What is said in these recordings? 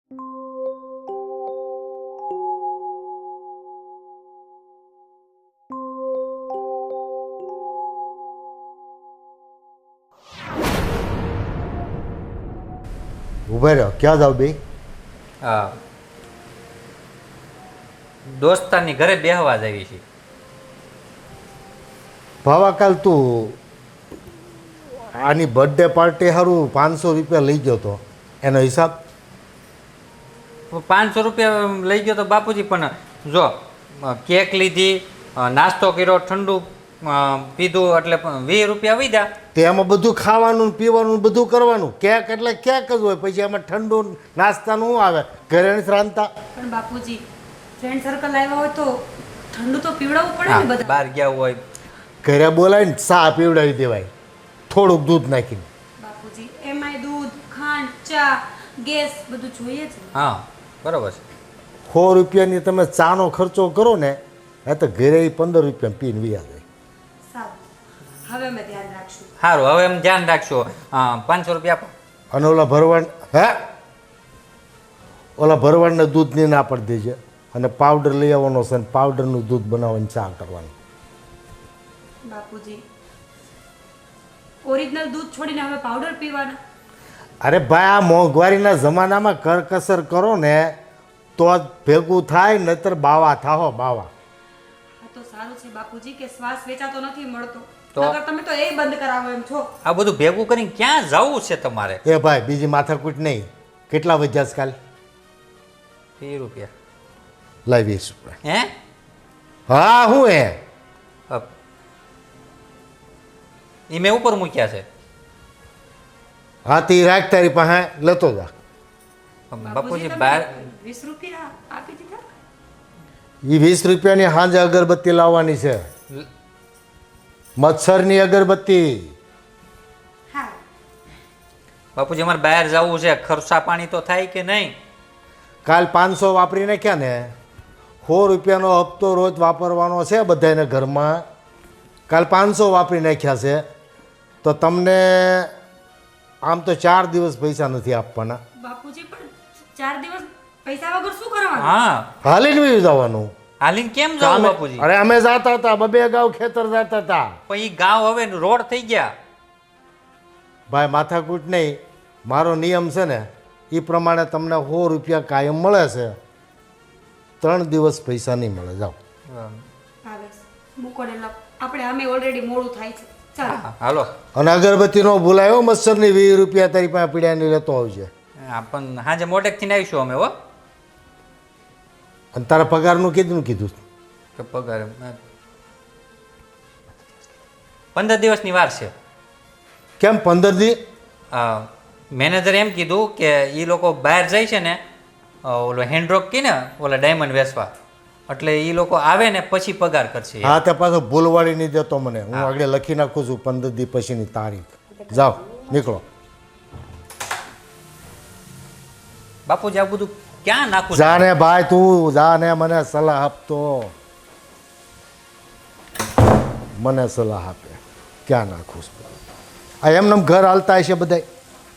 ઉભા રહ્યો, ક્યાં જાવ બે? હા, દોસ્તારની ઘરે બેહવા જવી છે. ભાવાકાલ તું આની બર્થડે પાર્ટી સારું 500 રૂપિયા લઈ ગયો તો એનો હિસાબ? 500 રૂપિયા લઈ ગયો તો બાપુજી, પણ જો કેક લીધી, નાસ્તો કર્યો, ઠંડુ પીધું, એટલે 20 રૂપિયા વધ્યા. તે એમાં બધું ખાવાનું ને પીવાનું બધું કરવાનું. કેક એટલે કેક જ હોય, પછી એમાં ઠંડુ નાસ્તાનું શું આવે? ઘરે નથી રાંધતા? પણ બાપુજી, ફ્રેન્ડ સર્કલ આવ્યા હોય તો ઠંડુ તો પીવડાવવું પડે ને બધા. બહાર ગયા હોય ઘરે બોલાવીને ચા પીવડાવી દેવાય, થોડુંક દૂધ નાખીને. બાપુજી, એમાંય દૂધ, ખાંડ, ચા, ગેસ બધું જોઈએ છે. હા, બરોબર છે. 100 રૂપિયાની તમે ચાનો ખર્ચો કરો ને, એ તો ઘરે 15 રૂપિયા પીને વ્યા જાય. સારું, હવે અમે ધ્યાન રાખશું. સારું, હવે એમ ધ્યાન રાખશો. 500 રૂપિયા આપો. અને ઓલા ભરવાડ ઓલા ભરવાડને દૂધની ના પાડી દેજે, અને પાવડર લઈ આવવાનો છે, અને પાવડરનું દૂધ બનાવવાની ચા કરવાની. બાપુજી, ઓરિજિનલ દૂધ છોડીને હવે પાવડર પીવાના? અરે ભાઈ, આ મોંઘવારીના જમાનામાં કરકસર કરો ને તો જ ભેગું થાય, નહીતર બાવા થાહો બાવા. આ તો સારું છે બાપુજી કે શ્વાસ વેચાતો નથી મળતો, તો? નકર તમે તો એ બંધ કરાવો એમ છો. આ બધું ભેગું કરીને ક્યાં જવું છે તમારે? એ ભાઈ, બીજી માથાકૂટ નહીં. કેટલા વધ્યા છે કાલ? 20 રૂપિયા. લાવ 20 રૂપિયા. હે? હા, હું હે એ મેં ઉપર મૂક્યા છે. હા, તી રાખ તારી પાસે, લેતો જા. બાપુજી, તમે બહાર 20 રૂપિયા આપી દીધા? એ 20 રૂપિયાની સાંજે અગરબત્તી લાવવાની છે, મચ્છરની અગરબત્તી. હા. બાપુજી, અમારે બહાર જવું છે, ખર્ચા પાણી તો થાય કે નહીં? કાલ 500 વાપરી નાખ્યા ને, 100 રૂપિયાનો હપ્તો રોજ વાપરવાનો છે બધાને ઘરમાં. કાલ 500 વાપરી નાખ્યા છે, તો તમને આમ તો 4 દિવસ પૈસા નથી આપવાના. બાપુજી, પણ 4 દિવસ પૈસા વગર શું કરવાનું? હા, હાલીને વહી જવાનું. હાલીને કેમ જવું બાપુજી? અરે અમે જાતા હતા, બબે ગાંવ ખેતર જાતા હતા. પણ એ ગાંવ હવે રોડ થઈ ગયા. ભાઈ, માથાકૂટ નહીં. મારો નિયમ છે ને એ પ્રમાણે તમને 100 રૂપિયા કાયમ મળે છે, 3 દિવસ પૈસા નહીં મળે. જાઓ. આવે મૂકો ને લપ. આપણે અમે ઓલરેડી મોડું થાય છે. ચાલો. હાલો. અને અગરબત્તી નો ભૂલાયો, મચ્છરની 20 રૂપિયા તારી પાસે પીડ્યા ની લેતો આવજે. હા, પણ હાજે મોટેકથી આવીશું અમે. હો, અને તારા પગારનું કીધું કે પગાર 15 દિવસની વાર છે. કેમ 15 દી? મેનેજર એમ કીધું કે એ લોકો બહાર જાય છે ને, ઓલો હેન્ડરોક કી ને ઓલા ડાયમંડ વેચવા, એટલે એ લોકો આવે ને પછી પગાર કરશે. હા, તે પાછો ભૂલવાડી નહીં દેતો મને. હું આગળ લખી નાખું છું 15 દી પછીની તારીખ. જાઓ, નીકળો. બાપુજી, આ બધું ક્યાં નાખું? જાને ભાઈ, તું જાને, મને સલાહ આપતો, મને સલાહ આપે ક્યાં નાખું છું. આ એમને ઘર હાલતા હશે, બધા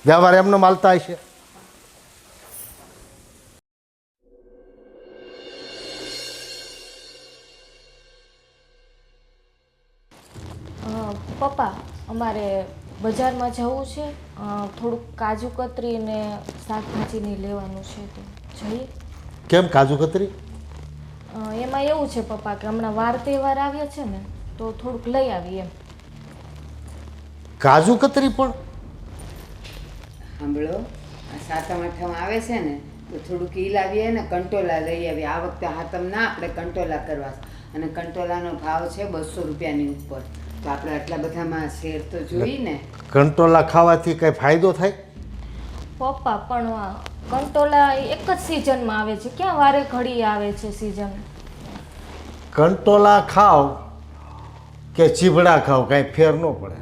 વ્યવહાર એમને હાલતા હશે. પપ્પા, અમારે બજારમાં જવું છે, થોડુંક કાજુ કતરી ને શાકભાજીને લેવાનું છે, તો જઈએ? કેમ કાજુ કતરી? એમાં એવું છે પપ્પા કે હમણાં વાર તહેવાર આવ્યા છે ને, તો થોડુંક લઈ આવી એમ. કાજુ કતરી પણ? સાંભળો, આ સાતમ આઠમ આવે છે ને, તો થોડુંક ઈ લાવીએ ને, કંટોલા લઈ આવીએ. આ વખતે હાતમ ના આપણે કંટોલા કરવા, અને કંટોલાનો ભાવ છે 200 રૂપિયાની ઉપર. તો આપણે આટલા બધામાં શેર તો જોઈ ને. કંટોલા ખાવાથી કઈ ફાયદો થાય? પપ્પા, પણ કંટોલા એક જ સિઝનમાં આવે છે, ક્યાં વારે ઘડી આવે છે સિઝન? કંટોલા ખાવ કે ચીભડા ખાવ, કાંઈ ફેર ન પડે.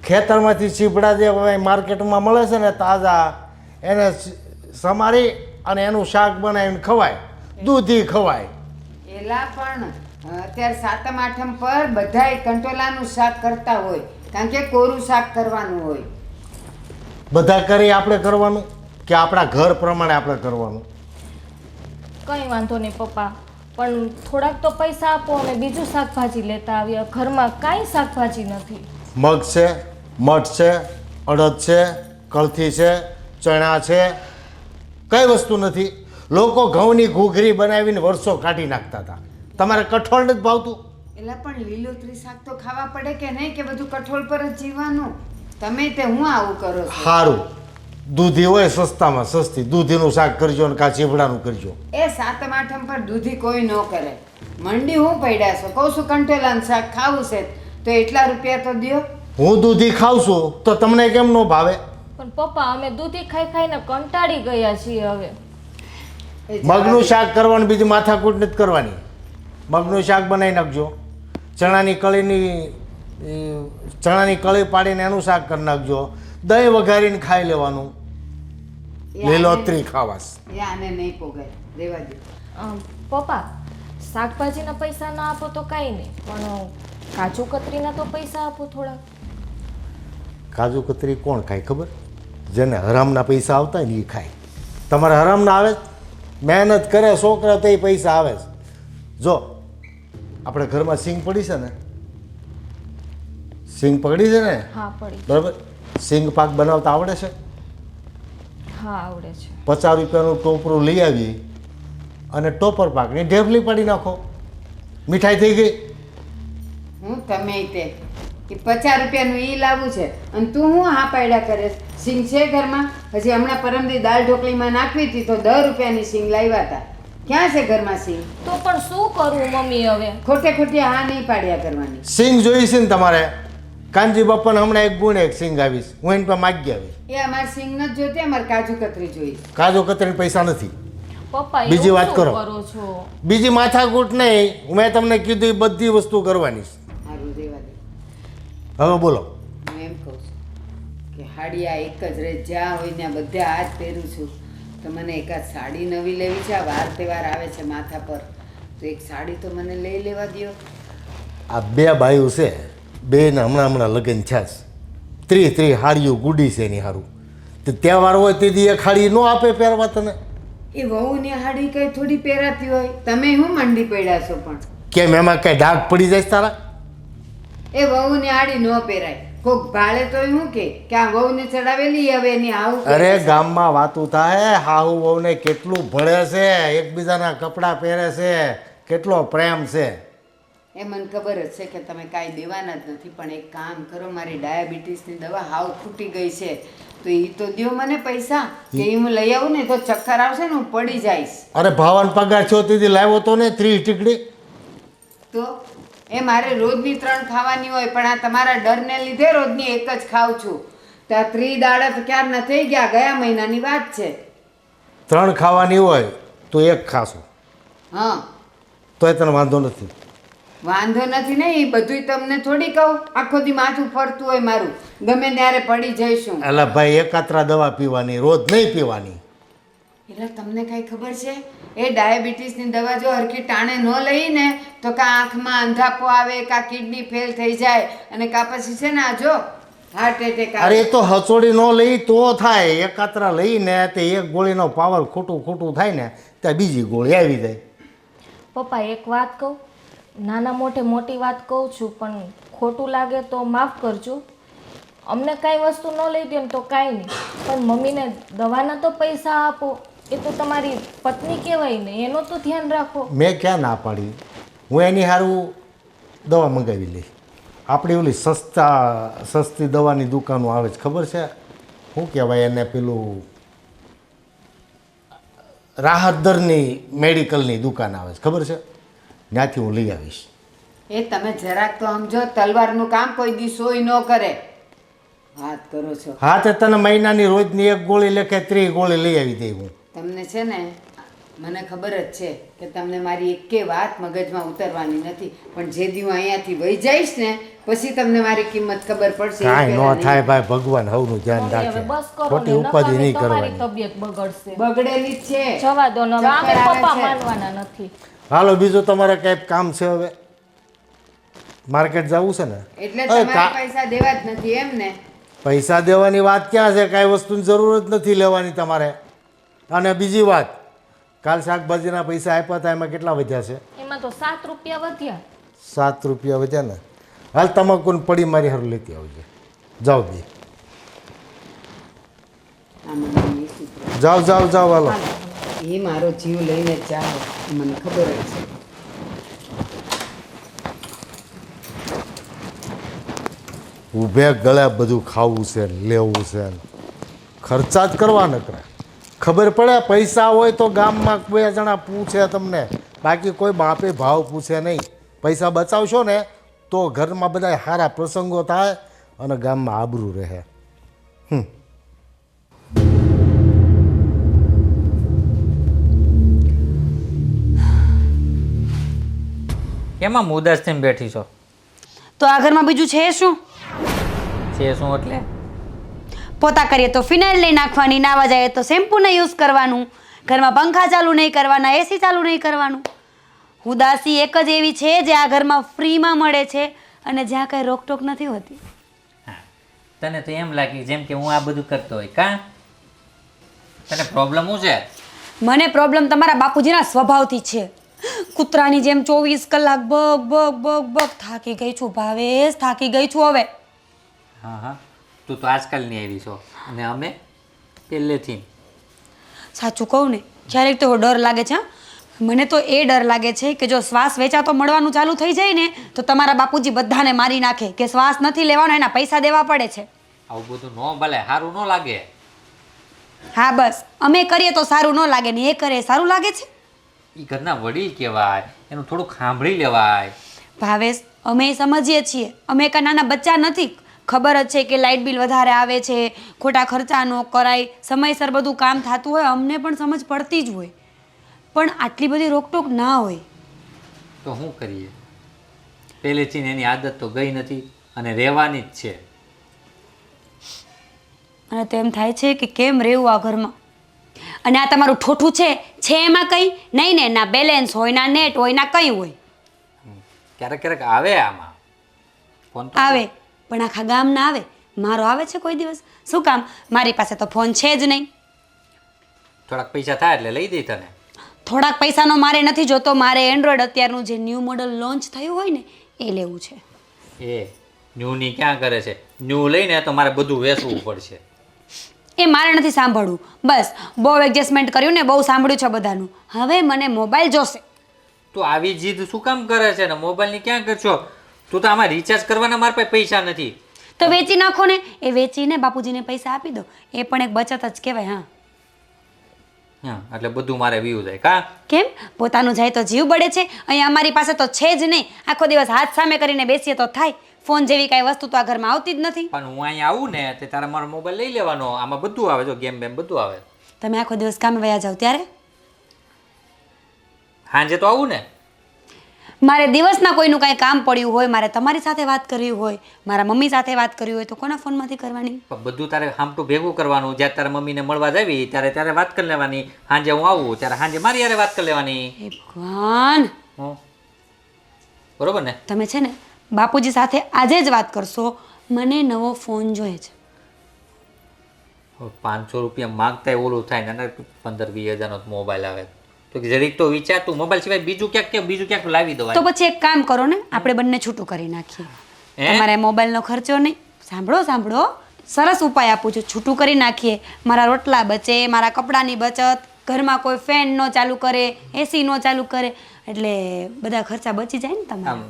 ખેતરમાંથી ચીભડા જે હવે માર્કેટમાં મળે છે ને તાજા, એને સમારી અને એનું શાક બનાવીને ખવાય, દૂધી ખવાય. એલા પણ અત્યારે સાતમ આઠમ પર બધાય કંટોલાનું શાક કરતા હોય, કારણ કે કોરું શાક કરવાનું હોય. બધા કરી આપણે કરવાનું? કે આપણા ઘર પ્રમાણે આપણે કરવાનું? કંઈ વાંધો નહીં પપ્પા, પણ થોડાક તો પૈસા આપો અને બીજું શાકભાજી લેતા આવીએ. ઘરમાં કાંઈ શાકભાજી નથી. મગ છે, મઠ છે, અડદ છે, કળથી છે, ચણા છે, કઈ વસ્તુ નથી. લોકો ઘઉંની ઘૂઘરી બનાવીને વર્ષો કાઢી નાખતા હતા. તમારે કઠોળ નથી ભાવતું? એટલે પણ લીલોતરી શાક તો ખાવા પડે કે નહીં, કે બધું કઠોળ પર જ જીવવાનું? તમે તે હું આવું કરો છો? સારું, દૂધી હોય સસ્તામાં સસ્તી, દૂધીનું શાક કરજો ને કાં ચીભડાનું કરજો. એ સાતમ આઠમ પર દૂધી કોઈ ન કરે. મંડી હું પડ્યા છો, કહું છું કંટોલાનું શાક ખાવું છે તો એટલા રૂપિયા તો દ્યો. હું દૂધી ખાઉં છું તો તમને કેમ ન ભાવે? પણ પપ્પા અમે દૂધી ખાઈ ખાઈને કંટાળી ગયા છીએ હવે. એ મગનું શાક કરવાનું, બીજી માથાકૂટ નથી કરવાની. મગનું શાક બનાવી નાખજો, ચણાની કળી પાડીને એનું શાક કરી નાખજો, દહીં વઘારીને ખાઈ લેવાનું. લીલોતરી ખાવાસ. એ આને નહીં પોગાય, રેવા દે. પપ્પા શાકભાજીના પૈસા ના આપો તો કાંઈ નહીં, પણ કાજુ કતરીના તો પૈસા આપો થોડા. કાજુ કતરી કોણ ખાય ખબર? જેને હરામના પૈસા આવતા હોય ને એ ખાય. તમારે હરામના આવે જ? મહેનત કરે છોકરા તો એ પૈસા આવે જ. જો આપણે ઘરમાં સિંગ પડી છે ને, સિંગ પકડી છે ને, હા પડી. બરાબર? સિંગ પાક બનાવતા આવડે છે? હા આવડે છે. 50 રૂપિયાનું ટોપરું લઈ આવી અને ટોપર પાકની ઢેફલી પાડી નાખો, મીઠાઈ થઈ ગઈ. હું તમે તે કે 50 રૂપિયાનું ઈ લાવવું છે અને તું હું હા પાડ્યા કરે? સિંગ છે ઘરમાં? હજી હમણાં પરમદી દાળ ઢોકળીમાં નાખવી હતી તો 10 રૂપિયાની સિંગ લાવ્યા હતા. ક્યાં છે ઘરમાં સિંગ? તો પણ શું કરું મમ્મી હવે? ખોટે ખોટી હા નહીં પાડ્યા કરવાની. સિંગ જોઈ છે ને તમારે? કાનજી બાપાને હમણાં એક ગુણ એક સિંગ આવીશ, હું એની પાસે માગી આવીશ. એ અમારે સિંગ નથી જોતી, અમારે કાજુ કતરી જોઈ. કાજુ કતરીને પૈસા નથી. પપ્પા બીજી એવું વાત શું કરો. કરો છો? બીજી માથાકૂટ નહીં, મેં તમને કીધું એ બધી વસ્તુ કરવાની છે. સારું રેવા દે. હવે બોલો. હું એમ કહું છું કે હાડિયા એક જ રહે, જ્યાં હોય ત્યાં બધે આ જ પહેરું છું. તો મને એકાદ સાડી નવી લેવી છે, આ વાર તહેવાર આવે છે માથા પર, તો એક સાડી તો મને લઈ લેવા દ્યો. આ બે બાયું છે, બેને હમણાં લગ્ન થયા છે, 30 હાડીઓ ગુડી છે એની સારું. તો તહેવાર હોય તેથી એક હાડી ન આપે પહેરવા તને? એ વહુની હાડી કઈ થોડી પહેરાતી હોય? તમે હું મંડી પડ્યા છો પણ? કેમ એમાં કઈ ડાઘ પડી જાય છે તારા? એ વહુની હાડી ન પહેરાય. કોક ભાળે તો શું કે આ વહુને ચડાવેલી હવે એની આવું કે અરે છે. ગામમાં વાતું થાય, હાહુ વહુને કેટલું ભળે છે, એકબીજાના કપડાં પહેરે છે, કેટલો પ્રેમ છે. એ મને ખબર જ છે કે તમે કાંઈ દેવાના જ નથી, પણ એક કામ કરો, મારી ડાયાબિટીસની દવા હાવ ખૂટી ગઈ છે તો એ તો દ્યો મને પૈસા, કે એ હું લઈ આવું ને તો ચક્કર આવશે ને હું પડી જઈશ. અરે ભાવન પગાર છો તેથી લાવ્યો તો ને 30 ટીકડી. તો એ મારે રોજની 3 ખાવાની હોય, પણ આ તમારા ડરને લીધે રોજની એક જ ખાઉં છું. તો આ 3 દાડા તો ક્યારના થઈ ગયા મહિનાની વાત છે. 3 ખાવાની હોય તો 1 ખાશો હા તોય તને વાંધો નથી. વાંધો નથી ને, એ બધું તમને થોડી કહું. આખો દી માથું ફરતું હોય મારું, ગમે ત્યારે પડી જઈશું. એટલે ભાઈ એકાત્રા દવા પીવાની, રોજ નહીં પીવાની. એટલે તમને કાંઈ ખબર છે? એ ડાયાબિટીસની દવા જો હરખી ટાણે ન લઈને તો કાં આંખમાં અંધાપો આવે, કાં કિડની ફેલ થઈ જાય, અને કાં પછી છે ને આ જો હાર્ટ એટેક અરે આવે. એ તો હચોડી ન લઈ તો થાય, એકાત્રા લઈને તે એક ગોળીનો પાવર ખોટું થાય ને ત્યાં બીજી ગોળી આવી જાય. પપ્પા એક વાત કહું, નાના મોટે મોટી વાત કહું છું, પણ ખોટું લાગે તો માફ કરજો. અમને કાંઈ વસ્તુ ન લઈ દો ને તો કાંઈ નહીં, પણ મમ્મીને દવાના તો પૈસા આપો. એ તો તમારી પત્ની કહેવાય ને, એનો તો ધ્યાન રાખો. મેં ક્યાં ના પાડી? હું એની સારું દવા મંગાવી લઈ. આપણી ઓલી સસ્તી દવાની દુકાનો આવે છે, ખબર છે શું કહેવાય એને? પેલું રાહત દરની મેડિકલની દુકાન આવે છે, ખબર છે? ત્યાંથી હું લઈ આવીશ. એ તમે જરાક તો સમજો, તલવારનું કામ કોઈ દી સોય ન કરે. વાત કરો છો. હા તે તને મહિનાની રોજની 1 ગોળી લેખે 30 ગોળી લઈ આવી દઈ હું. તમને છે ને, મને ખબર જ છે કે તમને મારી એકે વાત મગજમાં ઉતરવાની નથી, પણ જે દી હું અહીંયાથી વહી જઈશ ને પછી તમને મારી કિંમત ખબર પડશે. એ કાંઈ પહેલા ન થાય ભાઈ, ભગવાન હવનું ધ્યાન મમ્મી હવે રાખે, બસ કરો ખોટી ને, ઉપાધિ નકામી નહીં તમારી કરવાની. તબિયત બગડશે. નહીં. બગડેલી જ છે. જવા દો ને, હવે અમે ચક્કર આવે પપ્પા છે. માનવાના નથી. હાલો બીજું તમારે કંઈક કામ છે? હવે માર્કેટ જવું છે ને? એટલે અરે તમારે પૈસા દેવા જ નથી એમ ને? પૈસા દેવાની વાત ક્યાં છે? કાંઈ વસ્તુની જરૂર જ નથી લેવાની તમારે. અને બીજી વાત, કાલ શાકભાજીના પૈસા આપ્યા હતા એમાં કેટલા વધ્યા છે? એમાં તો 7 રૂપિયા વધ્યા. 7 રૂપિયા વધ્યા ને? હાલ તમાકુને પડી મારી હારું લેતી આવજે. જાઓ બે, આમાં એ સૂત્ર જાઓ જાઓ જાઓ હાલો. એ મારો જીવ લઈને જ જાઓ, મને ખબર જ છે. ઊભે ગળે બધું ખાવું છે ને લેવું છે ને ખર્ચા જ કરવા નકરા. ખબર પડે પૈસા હોય તો ગામમાં 2 જણા પૂછે તમને, બાકી કોઈ બાપે ભાવ પૂછે નહીં. પૈસા બચાવશો ને તો ઘરમાં બધા સારા પ્રસંગો થાય અને ગામમાં આબરૂ રહે. કેમાં ઉદાસ થઈને બેઠી છો? તો આ ઘરમાં બીજું છે શું? છે શું એટલે? પોતા કરીએ તો ફિનાઇલ લઈ નાખવાની, નાવા જાય તો શેમ્પૂને યુઝ કરવાનું, ઘરમાં પંખા ચાલુ નહીં કરવાના, એસી ચાલુ નહીં કરવાનું. ઉદાસી એક જ એવી છે જે આ ઘરમાં ફ્રીમાં મળે છે અને જ્યાં કાંઈ રોકટોક નથી હોતી. હા, તને તો એમ લાગે જેમ કે હું આ બધું કરતો હોય. કાં તને પ્રોબ્લેમ શું છે? મને પ્રોબ્લેમ તમારા બાપુજીના સ્વભાવથી છે. કૂતરાની જેમ 24 કલાક બગ બગ બગ બગ. થાકી ગઈ છું ભાવેશ, થાકી ગઈ છું હવે. હા હા, તું તો આજકાલની આવી છો અને અમે પહેલેથી. સાચું કહું ને, ક્યારેક તો ડર લાગે છે. મને તો એ ડર લાગે છે કે જો શ્વાસ વેચાતો મળવાનું ચાલુ થઈ જાય ને તો તમારા બાપુજી બધાને મારી નાખે કે શ્વાસ નથી લેવાનો, એના પૈસા દેવા પડે છે. આવું બધું ન ભલે, સારું ન લાગે. હા બસ, અમે કરીએ તો સારું ન લાગે ને એ કરે સારું લાગે છે. એ ઘરના વડીલ કહેવાય, એનું થોડુંક સાંભળી લેવાય. ભાવેશ, અમે સમજીએ છીએ, અમે કાંઈ નાના બચ્ચા નથી. ખબર જ છે કે લાઇટ બિલ વધારે આવે છે, ખોટા ખર્ચા ન કરાય, સમયસર બધું કામ થતું હોય, અમને પણ સમજ પડતી જ હોય. પણ આટલી બધી રોકટોક ના હોય તો શું કરીએ? પહેલેથી એની આદત તો ગઈ નથી અને રહેવાની જ છે. અને તો એમ થાય છે કે કેમ રહેવું આ ઘરમાં. અને આ તમારું ઠોઠું છે એમાં કંઈ નહીં ને, ના બેલેન્સ હોય, ના નેટ હોય, ના કંઈ હોય. ક્યારેક ક્યારેક આવે આમાં ફોન તો આવે પણ આખા ગામ ના આવે. મારો આવે છે કોઈ દિવસ? શું કામ? મારી પાસે તો ફોન છે જ નહીં. થોડાક પૈસા થાય એટલે લઈ દઈ તને. થોડાક પૈસાનો મારે નથી જોતો, મારે એન્ડ્રોઈડ અત્યારનું જે ન્યૂ મોડલ લોન્ચ થયું હોય ને એ લેવું છે. એ ન્યૂની ક્યાં કરે છે? ન્યૂ લઈને તો મારે બધું વેચવું પડશે. એ મારે નથી સાંભળવું. બસ બહુ એડજસ્ટમેન્ટ કર્યું ને, બહુ સાંભળ્યું છે બધાનું. હવે મને મોબાઈલ જોશે. તું આવી જીદ શું કામ કરે છે ને? મોબાઈલની ક્યાં કરશો? તું તો આમાં રિચાર્જ કરવાના મારા પાસે પૈસા નથી. તો વેચી નાખો ને. એ વેચીને બાપુજીને પૈસા આપી દો, એ પણ એક બચત જ કહેવાય. હા હા, એટલે બધું મારે વ્યૂ જાય. કા કેમ? પોતાનું જાય તો જીવ બળે છે. અહીંયા અમારી પાસે તો છે જ નહીં. આખો દિવસ હાથ સામે કરીને બેસીએ તો થાય. ફોન જેવી કાંઈ વસ્તુ તો આ ઘરમાં આવતી જ નથી. પણ હું અહીંયા આવું ને તે તારે મારો મોબાઈલ લઈ લેવાનો. આમાં બધું આવે, જો ગેમ બેમ બધું આવે. તમે આખો દિવસ કામે વયા જાવ ત્યારે સાંજે તો આવું ને. મારે દિવસના કોઈનું કાંઈ કામ પડ્યું હોય, મારે તમારી સાથે વાત કરવી હોય, મારા મમ્મી સાથે વાત કરવી હોય તો કોના ફોનમાંથી કરવાની? પણ બધું તારે હામટું ભેગું કરવાનું. જ્યારે તારે મમ્મીને મળવા જાવી ત્યારે વાત કરી લેવાની. સાંજે હું આવું ત્યારે સાંજે મારી યારે વાત કરી લેવાની. હે ભગવાન, હં, બરોબર ને? તમે છે ને બાપુજી સાથે આજે જ વાત કરશો. મને નવો ફોન જોઈએ છે. 500 રૂપિયા માગતા ઓલું થાય ને 15-20 હજારનો મોબાઈલ આવે તો જરીક તો વિચાર. તું મોબાઈલ સિવાય બીજું ક્યાંક લાવી દો. તો પછી એક કામ કરો ને, આપણે બંને છૂટું કરી નાખીએ. તમારે મોબાઈલનો ખર્ચો નહીં. સાંભળો, સરસ ઉપાય આપું છું. છૂટું કરી નાખીએ. મારા રોટલા બચે, મારા કપડાની બચત, ઘરમાં કોઈ ફેન ન ચાલુ કરે, એસી ન ચાલુ કરે, એટલે બધા ખર્ચા બચી જાય ને તમારે.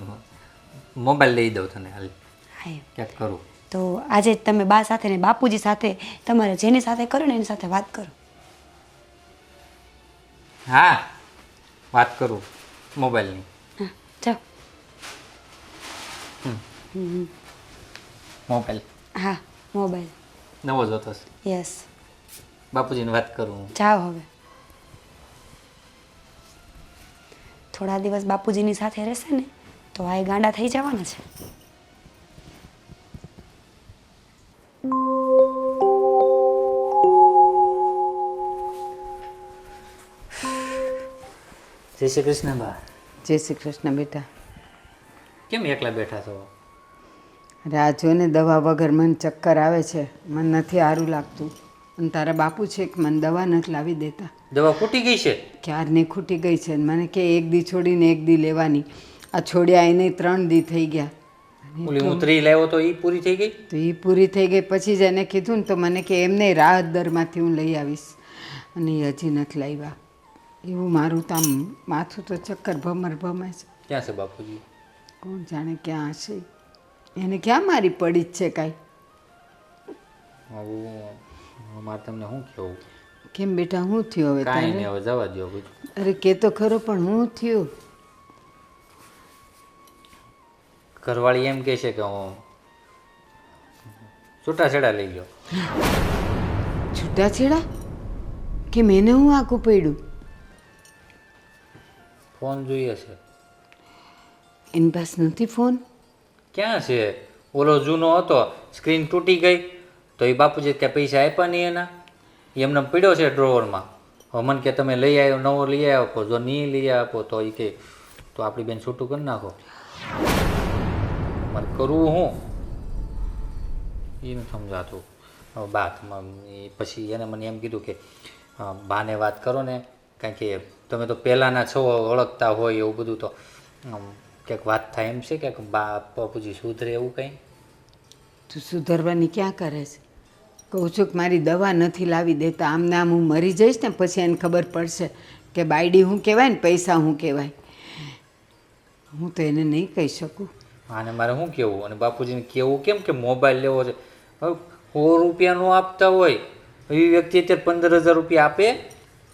મોબાઈલ લઈ દઉં તને હાલ. હા એમ. ક્યાંક કરું. તો આજે જ તમે બા સાથે ને બાપુજી સાથે, તમારે જેની સાથે કરો ને એની સાથે વાત કરો. હા, વાત કરું મોબાઈલની. હા જાઓ. મોબાઈલ હા મોબાઈલ નવો જોતો છે. યસ. બાપુજીને વાત કરું. જાઓ હવે. થોડા દિવસ બાપુજીની સાથે રહેશે ને તો આ ગાંડા થઈ જવાના છે. જય શ્રી કૃષ્ણ બા. જય શ્રી કૃષ્ણ બેટા. કેમ એકલા બેઠા છો? અરે આ જો ને દવા વગર મને ચક્કર આવે છે, મને નથી સારું લાગતું. અને તારા બાપુ છે કે મને દવા નથી લાવી દેતા. દવા ખૂટી ગઈ છે? ક્યારની ખૂટી ગઈ છે. મને કે એક દી છોડીને એક દી લેવાની. આ છોડ્યા એને 3 દી થઈ ગયા. ઓલી હું 3 લાવ્યો તો એ પૂરી થઈ ગઈ? તો એ પૂરી થઈ ગઈ પછી જ એને કીધું ને તો મને કે એમને રાહત દરમાંથી હું લઈ આવીશ, અને એ હજી નથી લાવ્યા. એવું મારું તો આમ માથું તો ચક્કર ભમર ભમે છે. ક્યાં છે બાપુજી? કોણ જાણે ક્યાં હશે. એને ક્યાં મારી પડી જ છે કાંઈ. હવે મારે તમને શું કહેવું? કેમ બેટા, હું થયો હવે કાંઈ તારે? નહીં, હવે જવા દો બધું. અરે કે તો ખરો, પણ હું થયું. ઘરવાળી એમ કહે છે કે હું છૂટાછેડા લઈ ગયો. છૂટાછેડા? કે મેને હું આખું પડ્યું? ફોન જોઈએ છે. એની પાસે નથી ફોન? ક્યાં છે? ઓલો જૂનો હતો, સ્ક્રીન તૂટી ગઈ તો એ બાપુજી કે પૈસા આપ્યા નહીં એના, એમને પડ્યો છે ડ્રોવરમાં. હવે મને કે તમે લઈ આવ્યો, નવો લઈ આપો, જો નહીં લઈ આપો તો એ કે તો આપણી બેન છૂટું કરી નાખો. મારે કરવું હું એ નથી સમજાતું. હવે બાતમાં પછી એને મને એમ કીધું કે બાને વાત કરો ને, કારણ કે તમે તો પહેલાંના છો, ઓળખતા હોય એવું બધું, તો ક્યાંક વાત થાય એમ છે કે બા બાપુજી સુધરે એવું કંઈ. તું સુધરવાની ક્યાં કરે છે? કહું છું કે મારી દવા નથી લાવી દેતા. આમને આમ હું મરી જઈશ ને પછી એને ખબર પડશે કે બાયડી શું કહેવાય ને પૈસા શું કહેવાય. હું તો એને નહીં કહી શકું. આને મારે શું કહેવું? અને બાપુજીને કહેવું કેમ કે મોબાઈલ લેવો છે? હવે 100 રૂપિયા નો આપતા હોય એવી વ્યક્તિ અત્યારે 15,000 રૂપિયા આપે?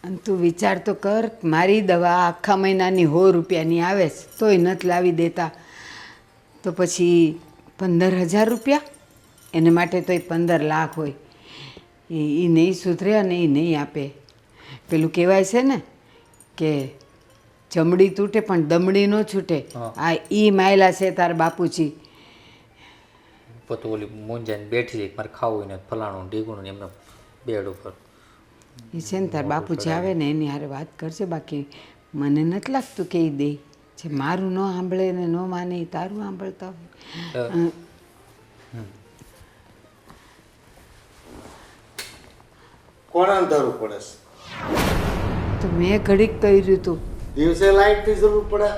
અને તું વિચાર તો કર, મારી દવા આખા મહિનાની 100 રૂપિયાની આવે છે તોય નથી લાવી દેતા. તો પછી 15,000 રૂપિયા એને માટે તો 15 લાખ હોય. એ નહીં સુધરે અને એ નહીં આપે. પેલું કહેવાય છે ને કે ચમડી તૂટે પણ દમડી ન છૂટે. આ ઈ માયલા છે તાર બાપુજી. પોતે ઓલી મૂંઝાઈને બેઠી જાય, મારે ખાવું ને ફલાણું ઢીકણું ને એમને બેડ ઉપર. એ છે ને તાર બાપુજી આવે ને એની હારે વાત કરશે. બાકી મને નથી લાગતું કે એ દે છે. મારું ન સાંભળે ને ન માને, એ તારું સાંભળતા હોય. કોણ અંધારું પડે છે? તો મેં ઘડીક કર્યું હતું. દિવસે લાઇટની જરૂર પડે,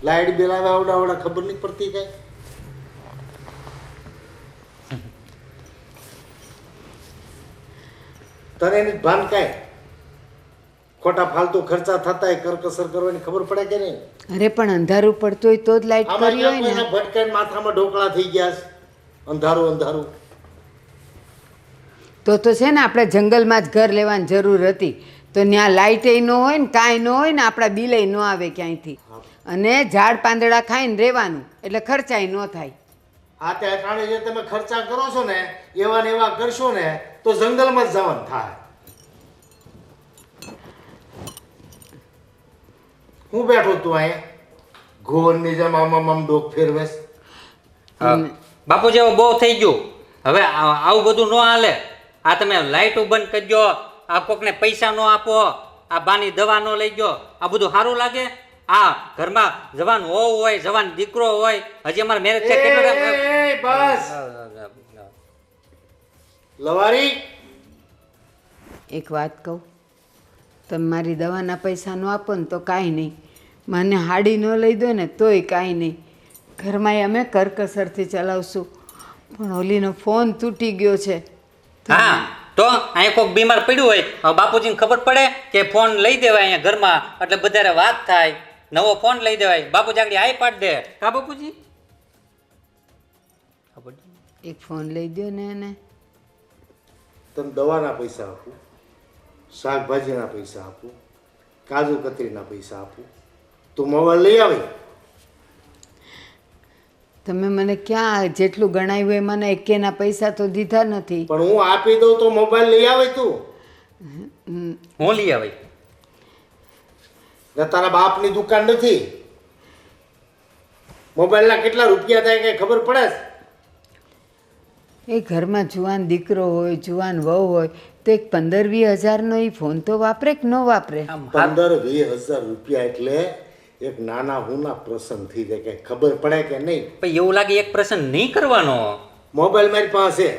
લાઇટ બિલ આવે આવડા ખબર નહીં પડતી કઈ. તને એની ભાન કાંઈ ખોટા ફાલતુ ખર્ચા થતા કરકસર કરવાની ખબર પડે કે નહીં? અરે પણ અંધારું પડતું હોય તો જ લાઈટ આમાં કરી હોય ક્યાં ને. કોઈના ભટકાઈને માથામાં ઢોકળા થઈ ગયા છે? અંધારું અંધારું. તો છે ને આપણે જંગલમાં જ ઘર લેવાની જરૂર હતી. તો ત્યાં લાઇટે ન હોય ને કાંઈ ન હોય ને આપણા બિલે ન આવે ક્યાંયથી. અને ઝાડ પાંદડા ખાઈને રહેવાનું એટલે ખર્ચાય ન થાય. આ તે અટાણે જે તમે ખર્ચા કરો છો ને એવા ને એવા કરશો ને તો જંગલમાં જ જવાનું થાય. હું બેઠો તું અહીંયા ઘોરની જેમ આમ ડોક ફેરવેશ. બાપુજી હવે બહુ થઈ ગયું, હવે આવું બધું ન હાલે. આ તમે લાઇટો બંધ કરી દો, આ કોકને પૈસા ન આપો, આ બાની દવા ન લઈ ગયો, આ બધું સારું લાગે? આ ઘરમાં જવાન વહુ હોય, જવાન દીકરો હોય, હજી અમારે મેરેજ છે એ બસ લવારી, એક વાત કહું, તમે મારી દવાના પૈસા ન આપો ને તો કાંઈ નહીં, મને હાડી ન લઈ દો ને તોય કાંઈ નહીં. ઘરમાં અમે કરકસરથી ચલાવશું. પણ ઓલીનો ફોન તૂટી ગયો છે. હા તો અહીંયા કોઈક બીમાર પડ્યું હોય, હવે બાપુજીને ખબર પડે કે ફોન લઈ દેવાય અહીંયા ઘરમાં, એટલે બધારે વાત થાય, નવો ફોન લઈ દેવાય. બાપુજી આગળ આઈ પાડ દે. હા બાપુજી, એક ફોન લઈ દો ને એને. તને દવાના પૈસા આપું, શાકભાજીના પૈસા આપું, કાજુ કતરીના પૈસા આપું, તું મોબાઈલ લઈ આવી. તમે મને ક્યાં જેટલું ગણાવ્યું એ મને એકેના પૈસા તો દીધા નથી. પણ હું આપી દઉં તો મોબાઈલ લઈ આવે તું. હું લઈ આવી. ને તારા બાપની દુકાન નથી. મોબાઈલના કેટલા રૂપિયા થાય કઈ ખબર પડે છે? એ ઘરમાં જુવાન દીકરો હોય, જુવાન વહુ હોય તો એક 15-20 હજારનો એ ફોન તો વાપરે કે ન વાપરે? 15-20 હજાર રૂપિયા એટલે એક નાના હુના પ્રસંગ થઈ જાય, કઈ ખબર પડે કે નહીં? પણ એવું લાગે એક પ્રસંગ નહીં કરવાનો. મોબાઈલ મારી પાસે છે.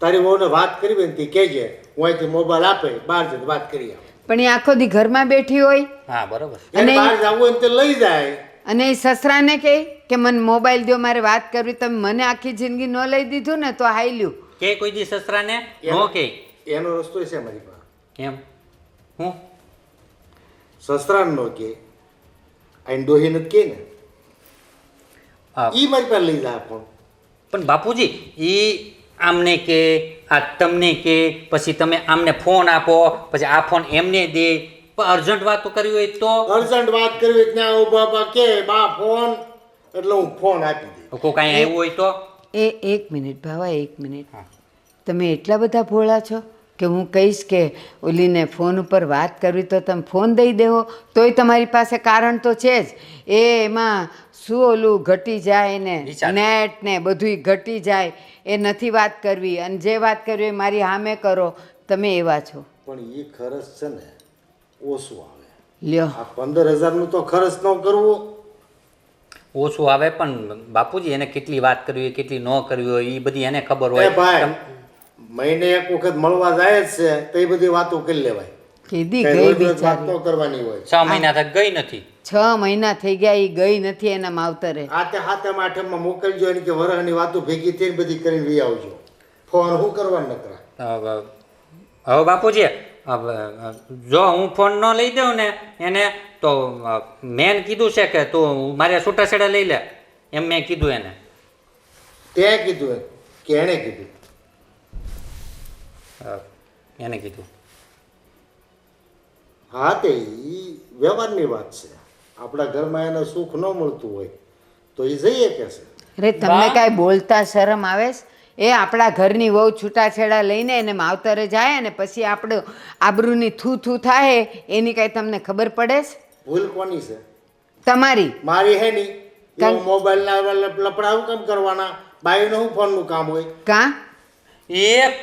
તારી વહુને વાત કરવી હોય ને તે કહેજે, હું અહીંથી મોબાઈલ આપે બહાર જઈને વાત કરી આવું. પણ એ આખો દી ઘરમાં બેઠી હોય હા બરોબર. એને બહાર જવું હોય ને તે લઈ જાય. અને એ સસરાને કહે કે મને મોબાઈલ દો, મારે વાત કરવી. તમે મને આખી જિંદગી ન લઈ દીધું ને તો હાલ્યું. કે કોઈ દી સસરાને નો કે એનો રસ્તો છે મારી પાસે. એમ હું સસરાને નો કે આઈને ડોહી નથી કે ને હા. ઈ મારી પાસે લઈ જાય ફોન. પણ બાપુજી ઈ આમને કે આ તમને કે પછી તમે આમને ફોન આપો પછી આ ફોન એમને દે. પણ અર્જન્ટ વાતો કરવી હોય તો અર્જન્ટ વાત કરવી હોય ત્યાં ઉભા ઉભા કે બા ફોન, એટલે હું ફોન આપી દઈ. કોઈ કાંઈ આવ્યું હોય તો એક મિનિટ ભાવા, એક મિનિટ. તમે એટલા બધા ભોળા છો કે હું કહીશ કે ઓલીને ફોન ઉપર વાત કરવી તો તમે ફોન દઈ દેવો? તોય તમારી પાસે કારણ તો છે જ. એમાં શું ઓલું ઘટી જાય ને Recharge. નેટ ને બધુંય ઘટી જાય. એ નથી વાત કરવી, અને જે વાત કરવી એ મારી સામે કરો. તમે એવા છો. પણ એ ખર્ચ છે ને ઓછું આવે. લ્યો, આ 15,000 તો ખર્ચ ન કરવો. ઓછું આવે પણ બાપુજી એને કેટલી વાત કરવી હોય કેટલી ન કરવી હોય એ બધી એને ખબર એ હોય. ભાઈ મહિને એક વખત મળવા જાય જ છે તો એ બધી વાતો કરી લેવાય. કીધી કઈ ગઈ રોજ રોજ વાત બિચારી. ન કરવાની હોય. 6 મહિના તક ગઈ નથી. 6 મહિના થઈ ગયા, એ ગઈ નથી એના માવતરે. હાથમ આઠમમાં મોકલજો એની કે વરહની વાતો ભેગી થઈને બધી કરીને લઈ આવજો. ફોન શું કરવાનું નકરા. હવે બાપુજી હવે જો હું ફોન ન લઈ દઉં ને એને તો મેં કીધું છે કે તું મારે છૂટાછેડા લઈ લે એમ મેં કીધું એને. તે કીધું એમ કે એણે કીધું? એને કીધું. હા તે ઈ વ્યવહારની વાત છે. આપણા ઘરમાં એને સુખ ન મળતું હોય તો એ જઈએ કે છે. અરે તમને કાંઈ બોલતા શરમ આવે છે? એ આપણા ઘરની વહુ છૂટાછેડા લઈને એને માવતરે જાય અને પછી આપણે આબરૂની થૂ થૂ થાય એની કાંઈ તમને ખબર પડે છે? ભૂલ કોની છે? તમારી. મારી હે નહીં. મોબાઈલના લપડાવું કેમ કરવાના? બાઈનું શું ફોનનું કામ હોય? કાં એક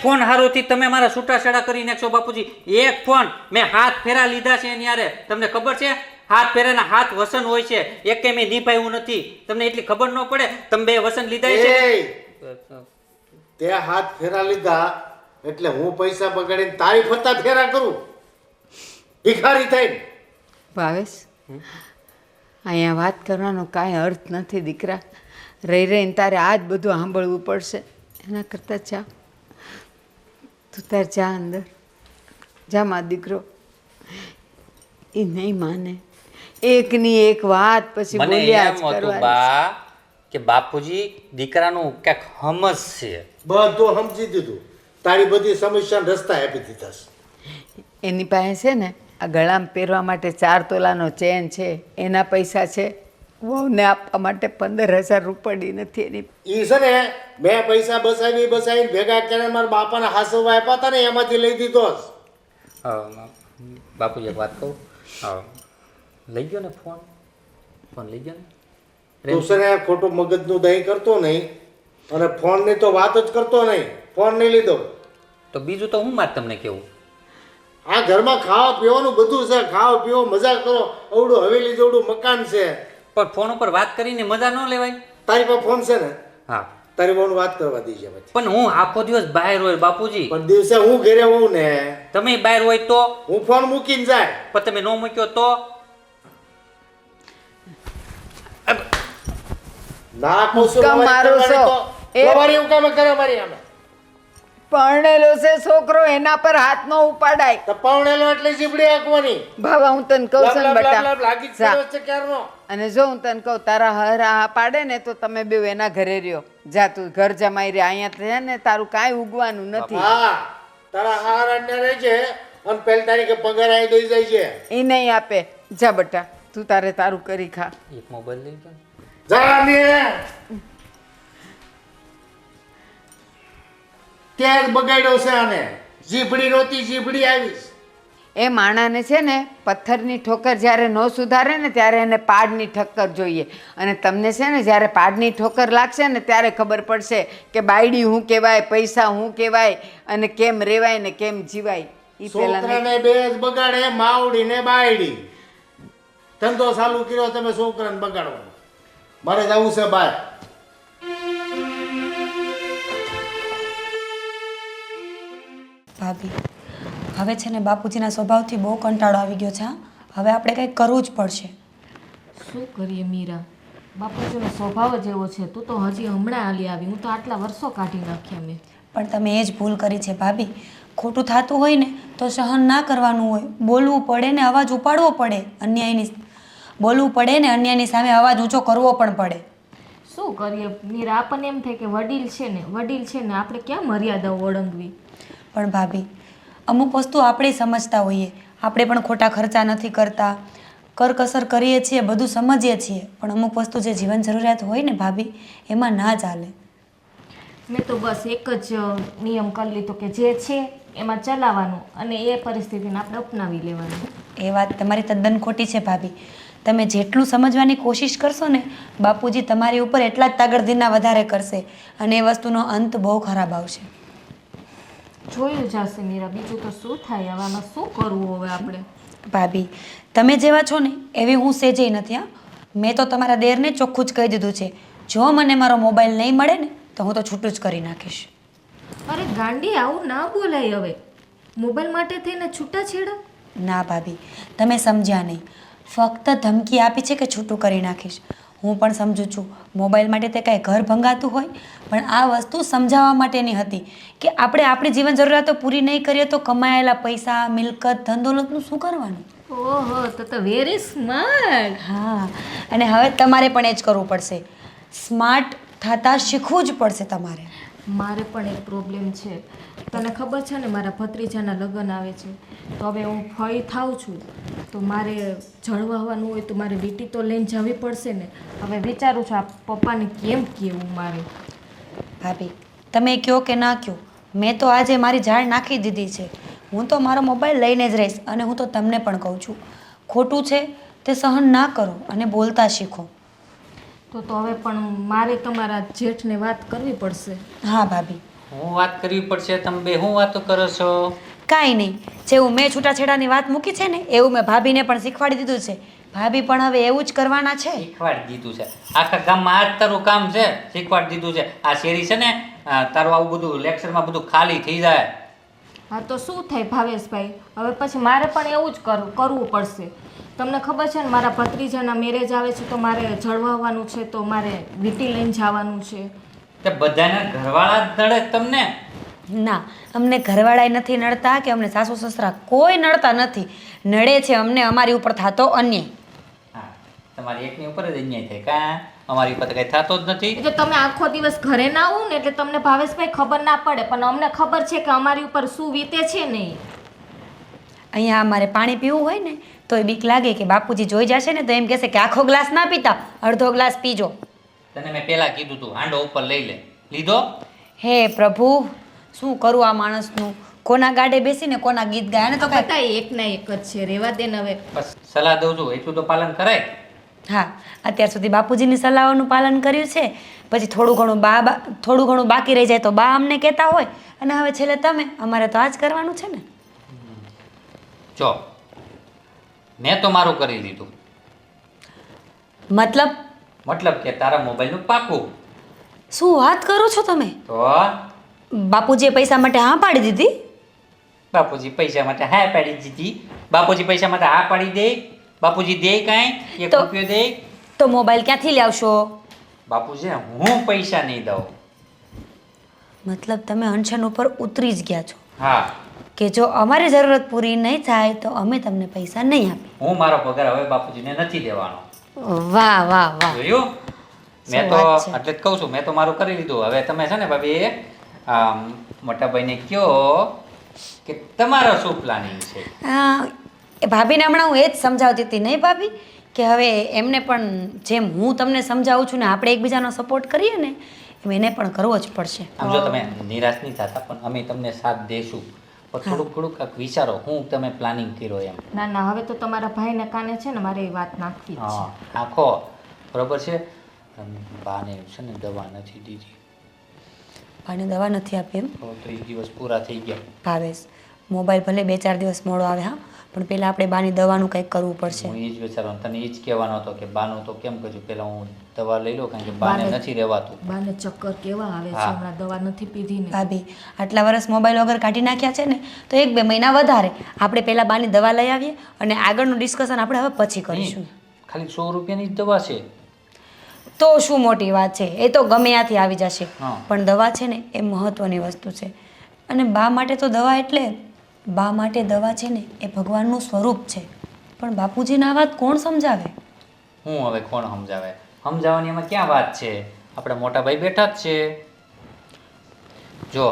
ફોન હારોથી તમે મારા છૂટાછેડા કરી નાખશો બાપુજી. એક ફોન મેં હાથ ફેરા લીધા છે એની હારે. તમને ખબર છે હાથ ફેરાના હાથ વસન હોય છે. એકે મેં નિભાવ્યું નથી. તમને એટલી ખબર ન પડે? તમે બે વસન લીધા છે. તે હાથ ફેરા લીધા એટલે હું પૈસા બગાડીને તારી ફરતા ફેરા કરું? ભિખારી થઈને? ભાવેશ, અહીંયા વાત કરવાનો કાંઈ અર્થ નથી દીકરા. રહી રહીને તારે આ જ બધું સાંભળવું પડશે. એના કરતાં જા, તું તાર જા અંદર જા. માં દીકરો એ નહીં માને. એકની એક વાત પછી મને બોલ્યા એમ જ હતું કરવાની. બા કે બાપુજી દીકરાનું ક્યાંક હમસ છે. બધું સમજી દીધું. તારી બધી સમસ્યાને રસ્તા આપી દીધા છે. એની પાસે છે ને આ ગળામાં પહેરવા માટે 4 તોલાનો ચેન છે, એના પૈસા છે. વહુને આપવા માટે 15,000 રૂપિયા નથી એની. ઈ છે ને મેં પૈસા બસાવીને ભેગા કરીને મારા બાપાના હાસવા આપ્યા હતા ને એમાંથી લઈ દીધો જ. બાપુજી એક વાત કહું. લઈ ગયો ને ફોન લઈ ગયો ને. તું છે ને ખોટું મગજનું દહીં કરતો નહીં અને ફોનની તો વાત જ કરતો નહીં. ફોન નહીં લીધો તો બીજું તો હું મારે તમને કેવું. આ ઘરમાં ખાવા પીવાનું બધું છે. ખાઓ પીવો મજા કરો. અવડું હવેલી જેવડું મકાન છે. પણ ફોન ઉપર વાત કરીને મજા ન લેવાય. તારી પાસે ફોન છે ને? હા તારી બહુ વાત કરવા દીજે પછી. પણ હું આખો દિવસ બહાર હોય બાપુજી. પણ દિવસે હું ઘરે હોઉં ને તમે બહાર હોય તો હું ફોન મૂકીને જાય. પણ તમે ન મૂક્યો તો ના કુસુમ હુક્કા મારો છો. એ- સવારે એવું કામ કરે મારી આમે. પરણેલો છે છોકરો, એના પર હાથ ન ઉપાડાય. તો પાવણેલો એટલે જીબડી આંકવાની. ભાવા હું તને કહું છું ને લપ, લપ, લપ, બેટા, લપ, લાગી જ જા. પડ્યો છે ક્યારનો. અને જો હું તને કહું તારા હર આ પાડે ને તો તમે બે એના ઘરે રહ્યો. જા તું ઘર જમાઈ રહ્યા. અહીંયા છે ને તારું કાંઈ ઉગવાનું નથી. હા તારા હાર અન્ય રહે છે અને પહેલી તારીખે પગાર આવી દઈ જાય છે. એ નહીં આપે. જા બેટા, તું તારે તારું કરી ખા. એક મોબાઈલ લઈ ગયો. જા ને ક્યાં બગાડ્યો છે આને? જીભડી નહોતી જીભડી આવીશ. એ માણાને છે ને પથ્થરની ઠોકર જ્યારે ન સુધારે ને ત્યારે એને પાડની ઠક્કર જોઈએ. અને તમને છે ને જ્યારે પાડની ઠોકર લાગશે ને ત્યારે ખબર પડશે કે બાયડી હું કહેવાય, પૈસા હું કહેવાય અને કેમ રેવાય ને કેમ જીવાય. એ પહેલાં છોકરાને બે જ બગાડે, માવડી ને બાયડી. ધંધો ચાલુ કર્યો તમે છોકરાને બગાડવાનો. મારે જવું છે બહાર. ભાભી હવે છે ને બાપુજીના સ્વભાવથી બહુ કંટાળો આવી ગયો છે હા. હવે આપણે કંઈક કરવું જ પડશે. શું કરીએ મીરા, બાપુજીનો સ્વભાવ જ એવો છે. તું તો હજી હમણાં હાલી આવી, હું તો આટલા વર્ષો કાઢી નાખ્યા મેં. પણ તમે એ જ ભૂલ કરી છે ભાભી. ખોટું થતું હોય ને તો સહન ના કરવાનું હોય, બોલવું પડે ને અવાજ ઉપાડવો પડે, બોલવું પડે ને અન્યાયની સામે અવાજ ઊંચો કરવો પણ પડે. શું કરીએ મીરા, આપણને એમ થાય કે વડીલ છે ને આપણે ક્યાં મર્યાદાઓ ઓળંગવી. પણ ભાભી અમુક વસ્તુ આપણે સમજતા હોઈએ, આપણે પણ ખોટા ખર્ચા નથી કરતા, કરકસર કરીએ છીએ, બધું સમજીએ છીએ, પણ અમુક વસ્તુ જે જીવન જરૂરિયાત હોય ને ભાભી એમાં ના ચાલે. મેં તો બસ એક જ નિયમ કરી લીધો કે જે છે એમાં ચલાવવાનું અને એ પરિસ્થિતિને આપણે અપનાવી લેવાનું. એ વાત તમારી તદ્દન ખોટી છે ભાભી. તમે જેટલું સમજવાની કોશિશ કરશો ને બાપુજી તમારી ઉપર એટલા જ તાગડધીના વધારે કરશે અને એ વસ્તુનો અંત બહુ ખરાબ આવશે. જોયું જશે મીરા, બીજું તો શું થાય હવે, આમાં શું કરવું હવે આપણે. ભાભી તમે જેવા છો ને એવી હું સેજેય નથી હા. મેં તો તમારા દેરને ચોખ્ખું જ કહી દીધું છે, જો મને મારો મોબાઈલ નહીં મળે ને તો હું તો છૂટું જ કરી નાખીશ. અરે ગાંડી, આવું ના બોલાય હવે. મોબાઈલ માટે થઈને છૂટાછેડા? ના ભાભી તમે સમજ્યા નહીં. ફક્ત ધમકી આપી છે કે છૂટું કરી નાખીશ. હું પણ સમજુ છું મોબાઈલ માટે તે કાંઈ ઘર ભંગાતું હોય, પણ આ વસ્તુ સમજાવવા માટેની હતી કે આપણે આપણી જીવન જરૂરિયાતો પૂરી નહીં કરીએ તો કમાયેલા પૈસા, મિલકત, ધન દોલતનું શું કરવાનું. ઓહો, તો વેરી સ્માર્ટ. હા, અને હવે તમારે પણ એ જ કરવું પડશે. સ્માર્ટ થતાં શીખવું જ પડશે તમારે. મારે પણ એક પ્રોબ્લેમ છે. તને ખબર છે ને મારા ભત્રીજાના લગ્ન આવે છે, તો હવે હું ફઈ થાઉં છું તો મારે જળવાવાનું હોય તો મારે વીંટી તો લઈને જવી પડશે ને. હવે વિચારું છું આ પપ્પાને કેમ કહેવું મારે. ભાભી તમે કહો કે ના કહો, મેં તો આજે મારી ઝાડ નાખી દીધી છે. હું તો મારો મોબાઈલ લઈને જ રહીશ અને હું તો તમને પણ કહું છું ખોટું છે તે સહન ના કરો અને બોલતા શીખો. તો હવે પણ મારે તમારા જેઠને વાત કરવી પડશે. હા ભાભી. હું વાત કરવી પડશે? તમે બે હું વાતો કરો છો? કાંઈ નહીં, જેવું મેં છૂટાછેડાની વાત મૂકી છે ને એવું મેં ભાભીને પણ શીખવાડી દીધું છે. ભાભી પણ હવે એવું જ કરવાના છે. શીખવાડી દીધું છે? આખા ગામમાં આ જ તારું કામ છે, શીખવાડી દીધું છે? આ શેરી છે ને તારું આવું બધું લેક્ચરમાં બધું ખાલી થઈ જાય. હા તો શું થાય ભાવેશભાઈ, હવે પછી મારે પણ એવું જ કરવું પડશે. તમને ખબર છે ને મારા ભત્રીજાના મેરેજ આવે છે તો મારે જળવાવાનું છે, તો મારે વીંટી લઈને જવાનું છે. તે બધાના ઘરવાળા જ નડે તમને? ના, અમને ઘરવાળાએ નથી નડતા કે અમને સાસુ સસરા કોઈ નડતા નથી. નડે છે અમને અમારી ઉપર થતો અન્યાય. હા, તમારી એકની ઉપર જ અન્યાય થાય કા? અમારી ઉપર કંઈ થતો જ નથી. એટલે તમે આખો દિવસ ઘરે ના આવો ને એટલે તમને ભાવેશભાઈ ખબર ના પડે, પણ અમને ખબર છે કે અમારી ઉપર શું વીતે છે નહીં. અહીંયા અમારે પાણી પીવું હોય ને તો એ બીક લાગે કે બાપુજી જોઈ જશે ને તો એમ કહેશે કે આખો ગ્લાસ ના પીતા, અડધો ગ્લાસ પીજો. તને મેં પહેલા કીધું તું હાંડો ઉપર લઈ લે, લીધો? હે પ્રભુ, શું કરું આ માણસનું? કોના ગાડે બેસીને કોના ગીત ગાય ને તો કાંઈ. બધા એક ના એક જ છે, રેવા દે ને હવે. બસ સલાહ દઉં છું એટલું તો પાલન કરાય. હા, અત્યાર સુધી બાપુજીની સલાહોનું પાલન કર્યું છે, પછી થોડું ઘણું બાકી રહી જાય તો બા અમને કહેતા હોય, અને હવે છેલ્લે તમે. અમારે તો આ જ કરવાનું છે ને. જો મેં તો મારું કરી લીધું. મતલબ કે તારા મોબાઈલનું પાકું. શું વાત કરો છો તમે? તો બાપુજીએ પૈસા માટે હા પાડી દીધી? બાપુજી પૈસા માટે હા પાડી દીધી? બાપુજી પૈસા માટે હા પાડી દે? બાપુજી દે કાંઈ? એક રૂપિયો દે? તો મોબાઈલ ક્યાંથી લાવશો? બાપુજી હું પૈસા નહીં દઉં. મતલબ તમે અનશન ઉપર ઉતરી જ ગયા છો હા, કે જો અમારી જરૂરત પૂરી નહીં થાય તો અમે તમને પૈસા નહીં આપીએ. હું મારો પગાર હવે બાપુજીને નથી દેવાનો. વાહ વાહ વાહ. જોયું? મેં શું તો વાત છે. એટલે જ કહું છું, મેં તો મારું કરી લીધું. હવે તમે છે ને ભાભી મોટા ભાઈને કહો કે તમારો શું પ્લાનિંગ છે. એ ભાભીને હમણાં હું એ જ સમજાવતી હતી નહીં ભાભી, કે હવે એમને પણ જેમ હું તમને સમજાવું છું ને આપણે એકબીજાનો સપોર્ટ કરીએ ને એમ એને પણ કરવો જ પડશે. આમ જો તમે નિરાશ નહીં થતા પણ અમે તમને સાથ દેશું, પણ થોડુંક કાંઈક વિચારો હું તમે પ્લાનિંગ કર્યો એમ. ના ના, હવે તો તમારા ભાઈને કાને છે ને મારે એ વાત નાખવી જ છે. હા, આખો બરોબર છે. બાને છે ને દવા નથી દીધી. ભાઈને દવા નથી આપી એમ? તો 30 દિવસ પૂરા થઈ ગયા. ભાવેશ, મોબાઈલ ભલે 2-4 દિવસ મોડો આવે હા, પણ પહેલાં આપણે બાની દવાનું કંઈક કરવું પડશે. હું એ જ વિચારવાનો, તને એ જ કહેવાનો હતો કે બાનું તો કેમ કર્યું, પહેલાં હું દવા લઈ લઉં, કારણ કે બાને નથી રહેવાતું. બાને ચક્કર કેવા આવે છે, હા. હમણાં દવા નથી પીધી ને. ભાભી આટલા વર્ષ મોબાઈલ વગર કાઢી નાખ્યા છે ને, તો 1-2 મહિના વધારે આપણે પહેલાં બાની દવા લઈ આવીએ અને આગળનું ડિસ્કશન આપણે હવે પછી કરીશું. ખાલી 100 રૂપિયાની જ દવા છે. તો શું મોટી વાત છે, એ તો ગમે ત્યાંથી આવી જશે. હા. પણ દવા છે ને એ મહત્વની વસ્તુ છે. અને બા માટે તો દવા એટલે બા માટે દવા છે ને એ ભગવાનનું સ્વરૂપ છે. પણ બાપુજીને આ વાત કોણ સમજાવે? હું હવે કોણ સમજાવે? સમજાવવાની એમાં ક્યાં વાત છે? આપણા મોટા ભાઈ બેઠા જ છે. જો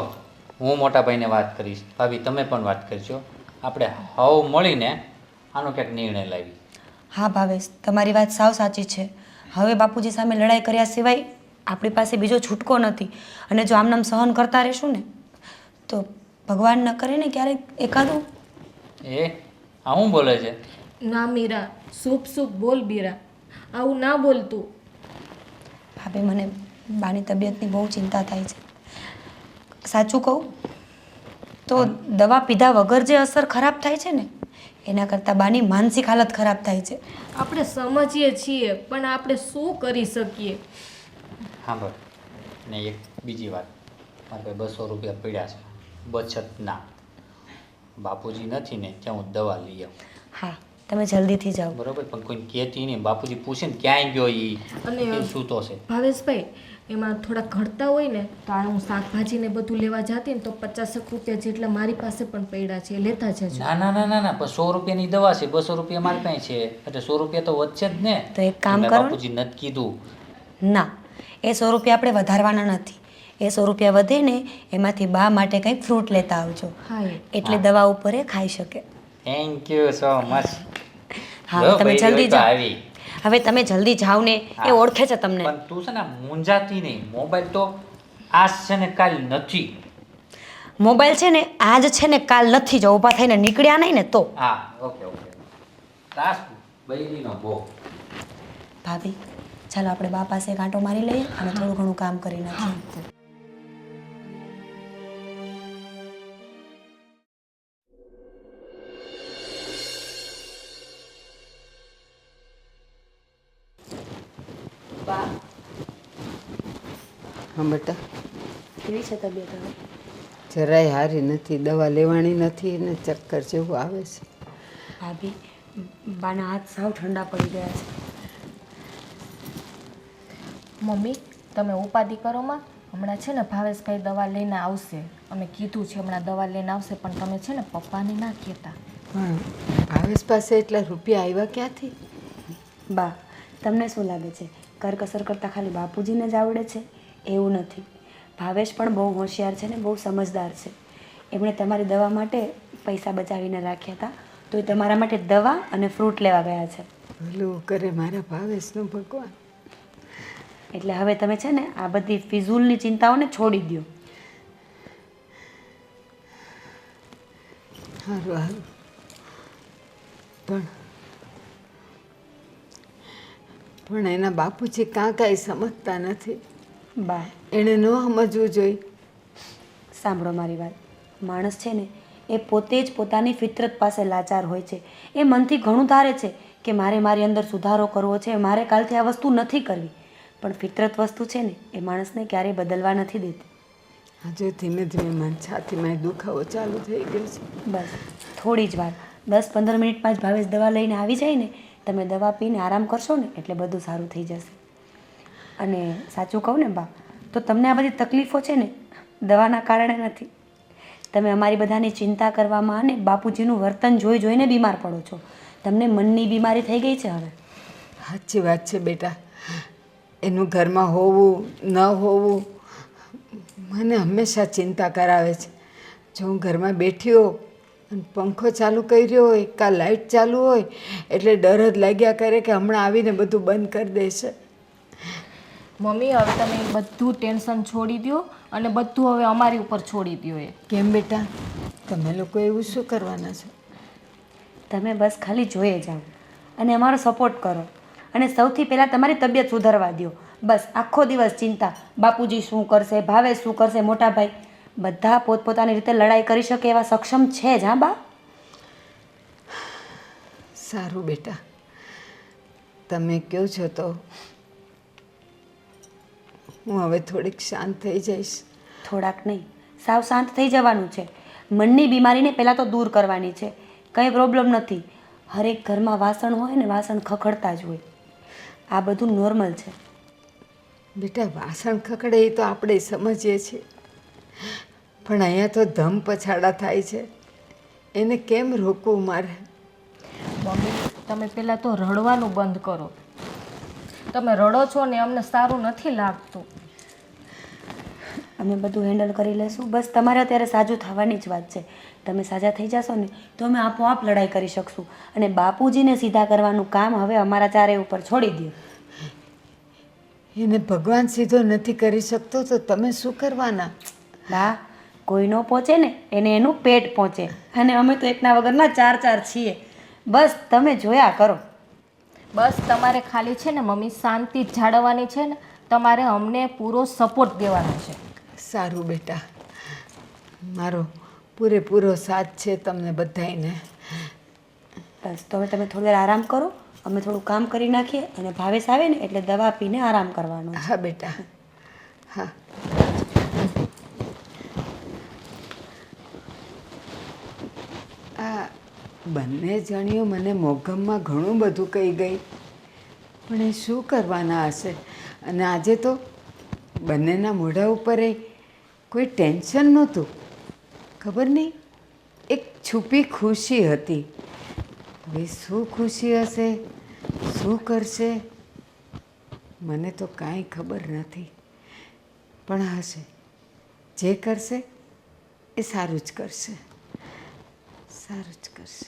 હું મોટા ભાઈને વાત કરીશ, ભાભી તમે પણ વાત કરજો, આપણે હવ મળીને આનો ક્યાંક નિર્ણય લાવી. હા ભાવેશ, તમારી વાત સાવ સાચી છે. હવે બાપુજી સામે લડાઈ કર્યા સિવાય આપણી પાસે બીજો છૂટકો નથી. અને જો આમનામ સહન કરતા રહીશું ને તો ભગવાન ન કરે ને ક્યારેક એકાદું. એ આ શું બોલે છે? ના મીરા, શુભ બોલ બીરા, આવું ના બોલતું. ભાભી મને બાની તબિયતની બહુ ચિંતા થાય છે. સાચું કહું તો દવા પીધા વગર જે અસર ખરાબ થાય છે ને એના કરતાં બાની માનસિક હાલત ખરાબ થાય છે. આપણે સમજીએ છીએ પણ આપણે શું કરી શકીએ? સાંભળ, ને એક બીજી વાત, મારે પાસે 200 રૂપિયા પડ્યા છે બચતના. બાપુજી નથી ને ત્યાં હું દવા લઈ આવું. હા, તમે જલ્દીથી જાઓ. બરાબર, પણ કોઈને કહેતી નહીં. બાપુજી પૂછે ને ક્યાંય ગયો અને એ સૂતો છે. ભાવેશભાઈ, એમાં થોડા ઘટતા હોય ને તો આ હું શાકભાજી ને બધું લેવા જતી ને તો 50 રૂપિયા જેટલા મારી પાસે પણ પડ્યા છે, લેતા જજો. ના ના ના ના ના, પણ 100 રૂપિયાની દવા છે, 200 રૂપિયા મારી પાસે છે, એટલે 100 રૂપિયા તો વધશે જ ને. તો એક કામ મેં કરો ને. બાપુજી નથી કીધું. ના, એ 100 રૂપિયા આપણે વધારવાના નથી. એ 100 રૂપિયા વધે ને એમાંથી બા માટે કંઈક ફ્રૂટ લેતા આવજો. હા એટલે દવા ઉપર એ ખાઈ શકે. Thank you so much. હા, તમે જલ્દી જાઓ. હવે તમે જલ્દી જાઓ ને, એ હા. ઓળખે છે તમને. પણ તું છે ને મૂંઝાતી નહીં. મોબાઈલ તો આજ છે ને કાલ નથી. મોબાઈલ છે ને આજ છે ને કાલ નથી. જો ઊભા થઈને નીકળ્યા નહીં ને તો. હા, ઓકે ઓકે. તાસ બૈરીનો ભો. ભાભી ચાલો આપણે બા પાસે કાંટો મારી લઈએ અને થોડું ઘણું કામ કરી નાખીએ. બા હા બેટા, કેવી છે તબિયત હવે? જરાય હારી નથી, દવા લેવાની નથી ને ચક્કર જેવું આવે છે. ભાભી બાના હાથ સાવ ઠંડા પડી ગયા છે. મમ્મી, તમે ઉપાધિ કરો માં. હમણાં છે ને ભાવેશભાઈ દવા લઈને આવશે, અમે કીધું છે હમણાં દવા લઈને આવશે, પણ તમે છે ને પપ્પાને ના કહેતા. પણ ભાવેશ પાસે એટલા રૂપિયા આવ્યા ક્યાંથી? બા તમને શું લાગે છે કરકસર કરતાં ખાલી બાપુજીને જ આવડે છે? એવું નથી. ભાવેશ પણ બહુ હોશિયાર છે ને બહુ સમજદાર છે. એમણે તમારી દવા માટે પૈસા બચાવીને રાખ્યા હતા, તો એ તમારા માટે દવા અને ફ્રૂટ લેવા ગયા છે. ભલું કરે મારા ભાવેશનું ભગવાન. એટલે હવે તમે છે ને આ બધી ફિઝૂલની ચિંતાઓને છોડી દો. સારું સારું, પણ એના બાપુજી કાંઈ સમજતા નથી. બા એણે ન સમજવું જોઈએ. સાંભળો મારી વાત. માણસ છે ને એ પોતે જ પોતાની ફિતરત પાસે લાચાર હોય છે. એ મનથી ઘણું ધારે છે કે મારે મારી અંદર સુધારો કરવો છે, મારે કાલથી આ વસ્તુ નથી કરવી. પણ ફિતરત વસ્તુ છે ને એ માણસને ક્યારેય બદલવા નથી દેતી. હજુ ધીમે ધીમે મન છાતીમાં દુખાવો ચાલુ થઈ ગયો છે. બસ થોડી જ વાર, 10-15 મિનિટમાં જ ભાવેશ દવા લઈને આવી જાય ને, તમે દવા પીને આરામ કરશો ને એટલે બધું સારું થઈ જશે. અને સાચું કહું ને બા, તો તમને આ બધી તકલીફો છે ને દવાના કારણે નથી. તમે અમારી બધાની ચિંતા કરવામાં અને બાપુજીનું વર્તન જોઈને બીમાર પડો છો. તમને મનની બીમારી થઈ ગઈ છે હવે. સાચી વાત છે બેટા. એનું ઘરમાં હોવું ન હોવું મને હંમેશા ચિંતા કરાવે છે. જો હું ઘરમાં બેઠી હોઉં અને પંખો ચાલુ કર્યો હોય કાં લાઇટ ચાલુ હોય એટલે ડર જ લાગ્યા કરે કે હમણાં આવીને બધું બંધ કરી દેશે. મમ્મી, હવે તમે બધું ટેન્શન છોડી દો અને બધું હવે અમારી ઉપર છોડી દો. એ કેમ બેટા, તમે લોકો એવું શું કરવાના છો? તમે બસ ખાલી જોઈએ જાઓ અને અમારો સપોર્ટ કરો. અને સૌથી પહેલાં તમારી તબિયત સુધારવા દો. બસ આખો દિવસ ચિંતા, બાપુજી શું કરશે, ભાવેશ શું કરશે, મોટા ભાઈ બધા પોતપોતાની રીતે લડાઈ કરી શકે એવા સક્ષમ છે જ. હા બા, સારું બેટા, તમે કહો છો તો હું હવે થોડીક શાંત થઈ જઈશ. થોડાક નહીં, સાવ શાંત થઈ જવાનું છે. મનની બીમારીને પહેલાં તો દૂર કરવાની છે. કંઈ પ્રોબ્લેમ નથી. હરેક ઘરમાં વાસણ હોય ને વાસણ ખખડતા જ હોય. આ બધું નોર્મલ છે. બેટા વાસણ ખખડે એ તો આપણે સમજીએ છીએ, પણ અહીંયા તો ધમ પછાડા થાય છે, એને કેમ રોકવું મારે? મમ્મી તમે પહેલાં તો રડવાનું બંધ કરો. તમે રડો છો ને અમને સારું નથી લાગતું. અમે બધું હેન્ડલ કરી લેશું. બસ તમારે અત્યારે સાજું થવાની જ વાત છે. તમે સાજા થઈ જશો ને તો અમે આપોઆપ લડાઈ કરી શકશું. અને બાપુજીને સીધા કરવાનું કામ હવે અમારા ચારે ઉપર છોડી દો. એને ભગવાન સીધો નથી કરી શકતો તો તમે શું કરવાના? બા, કોઈ ન પહોંચે ને એને એનું પેટ પહોંચે. અને અમે તો એકના વગરના ચાર છીએ. બસ તમે જોયા કરો. બસ તમારે ખાલી છે ને મમ્મી શાંતિ જ જાળવવાની છે ને, તમારે અમને પૂરો સપોર્ટ દેવાનો છે. સારું બેટા, મારો પૂરેપૂરો સાથ છે તમને બધાયને. બસ તો હવે તમે થોડી વાર આરામ કરો. અમે થોડું કામ કરી નાખીએ અને ભાવેશ આવે ને એટલે દવા પીને આરામ કરવાનો. હા બેટા, હા. આ બંને જણીઓ મને મોગમમાં ઘણું બધું કહી ગઈ, પણ એ શું કરવાના હશે? અને આજે તો બંનેના મોઢા ઉપર કોઈ ટેન્શન નહોતું. ખબર નહીં, એક છુપી ખુશી હતી. હવે શું ખુશી હશે, શું કરશે, મને તો કાંઈ ખબર નથી. પણ હશે, જે કરશે એ સારું જ કરશે, સારું જ કરશે.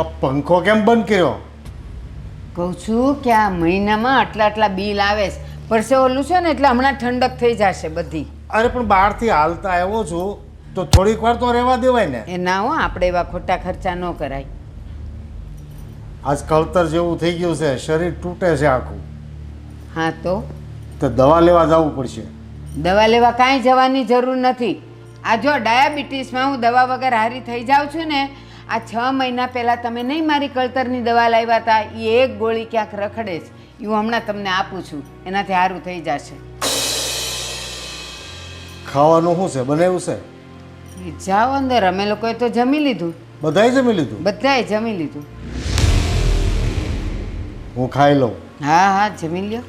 આ પંખો કેમ બંધ કર્યો? કહું છું કે આ મહિનામાં આટલા બિલ આવે છે, પરસે ઓલું છે ને એટલે હમણાં ઠંડક થઈ જશે બધી. અરે પણ બહારથી હાલતા આવ્યો છું તો થોડીક વાર તો રહેવા દેવાય ને. એ ના હો, આપણે એવા ખોટા ખર્ચા ન કરાય. આજ કળતર જેવું થઈ ગયું છે, શરીર તૂટે છે આખું. હા તો દવા લેવા જવું પડશે. દવા લેવા કાંઈ જવાની જરૂર નથી. આ જો ડાયાબિટીસમાં હું દવા વગર હારી થઈ જાઉં છું ને, આ 6 મહિના પહેલાં તમે નહીં મારી કળતરની દવા લાવ્યા હતા, એ એક ગોળી ક્યાંક રખડે છે, એ હું હમણાં તમને આપું છું, એનાથી સારું થઈ જશે. ખાવાનું શું છે, બનાવ્યું છે? જાઓ અંદર, અમે લોકોએ તો જમી લીધું. બધાય જમી લીધું? બધાએ જમી લીધું. હું ખાઈ લઉં. હા હા, જમી લ્યો.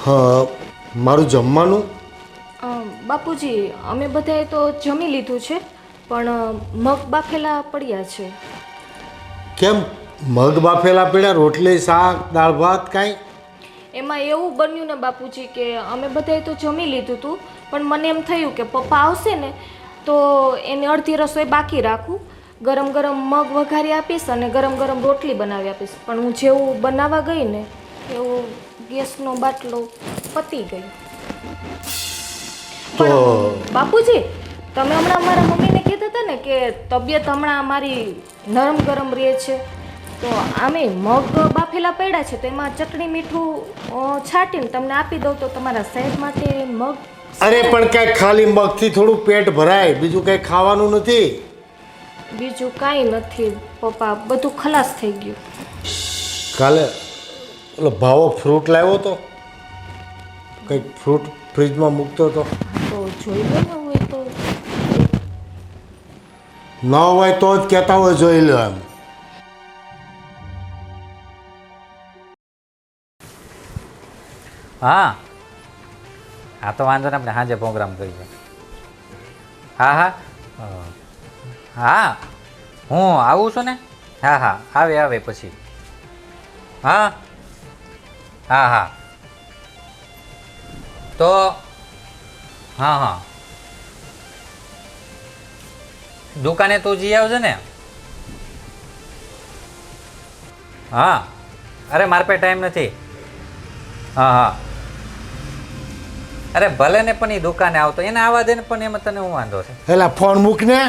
હા, મારું જમવાનું? બાપુજી અમે બધાએ તો જમી લીધું છે, પણ મગ બાફેલા પડ્યા છે. કેમ મગ બાફેલા પીડા, રોટલી, શાક, દાળ ભાત કાંઈ? એમાં એવું બન્યું ને બાપુજી કે અમે બધાએ તો જમી લીધું હતું, પણ મને એમ થયું કે પપ્પા આવશે ને તો એની અડધી રસોઈ બાકી રાખું, ગરમ ગરમ મગ વઘારી આપીશ અને ગરમ ગરમ રોટલી બનાવી આપીશ. પણ હું જેવું બનાવવા ગઈ ને એવું ગેસનો બાટલો પતી ગયો. પણ બાપુજી, તમે હમણાં મારા મમ્મીને કહેતા હતા ને કે તબિયત હમણાં અમારી નરમ ગરમ રહે છે, તો આમે મગ બાફેલા પડ્યા છે તો એમાં ચટણી મીઠું છાંટીને તમને આપી દઉં તો તમારા સાહેબ માટે મગ. અરે પણ કાંઈ ખાલી મગથી થોડું પેટ ભરાય, બીજું કાંઈ ખાવાનું નથી. બીજું કાંઈ નથી પપ્પા, બધું ખલાસ થઈ ગયું. કાલે ઓલો ભાવો ફ્રૂટ લાવ્યો તો, કંઈક ફ્રૂટ ફ્રીજમાં મૂકતો હતો. તો જોઈ લો ને હોય તો. ન હોય તો જ કહેતા હોય જોઈ લો એમ. હા હા, તો વાંધો ને, આપણે સાંજે પ્રોગ્રામ કરીએ. હા હા હા, હું આવું છું ને. હા હા, આવે પછી. હા હા હા તો હા હા દુકાને તું જઈ આવજે ને. હા અરે મારે પાસે ટાઈમ નથી. હા હા અરે ભલે ને પણ એ દુકાને આવતો એને આવવા દે ને, પણ એમાં તને હું વાંધો છે. એટલે ફોન મૂકને,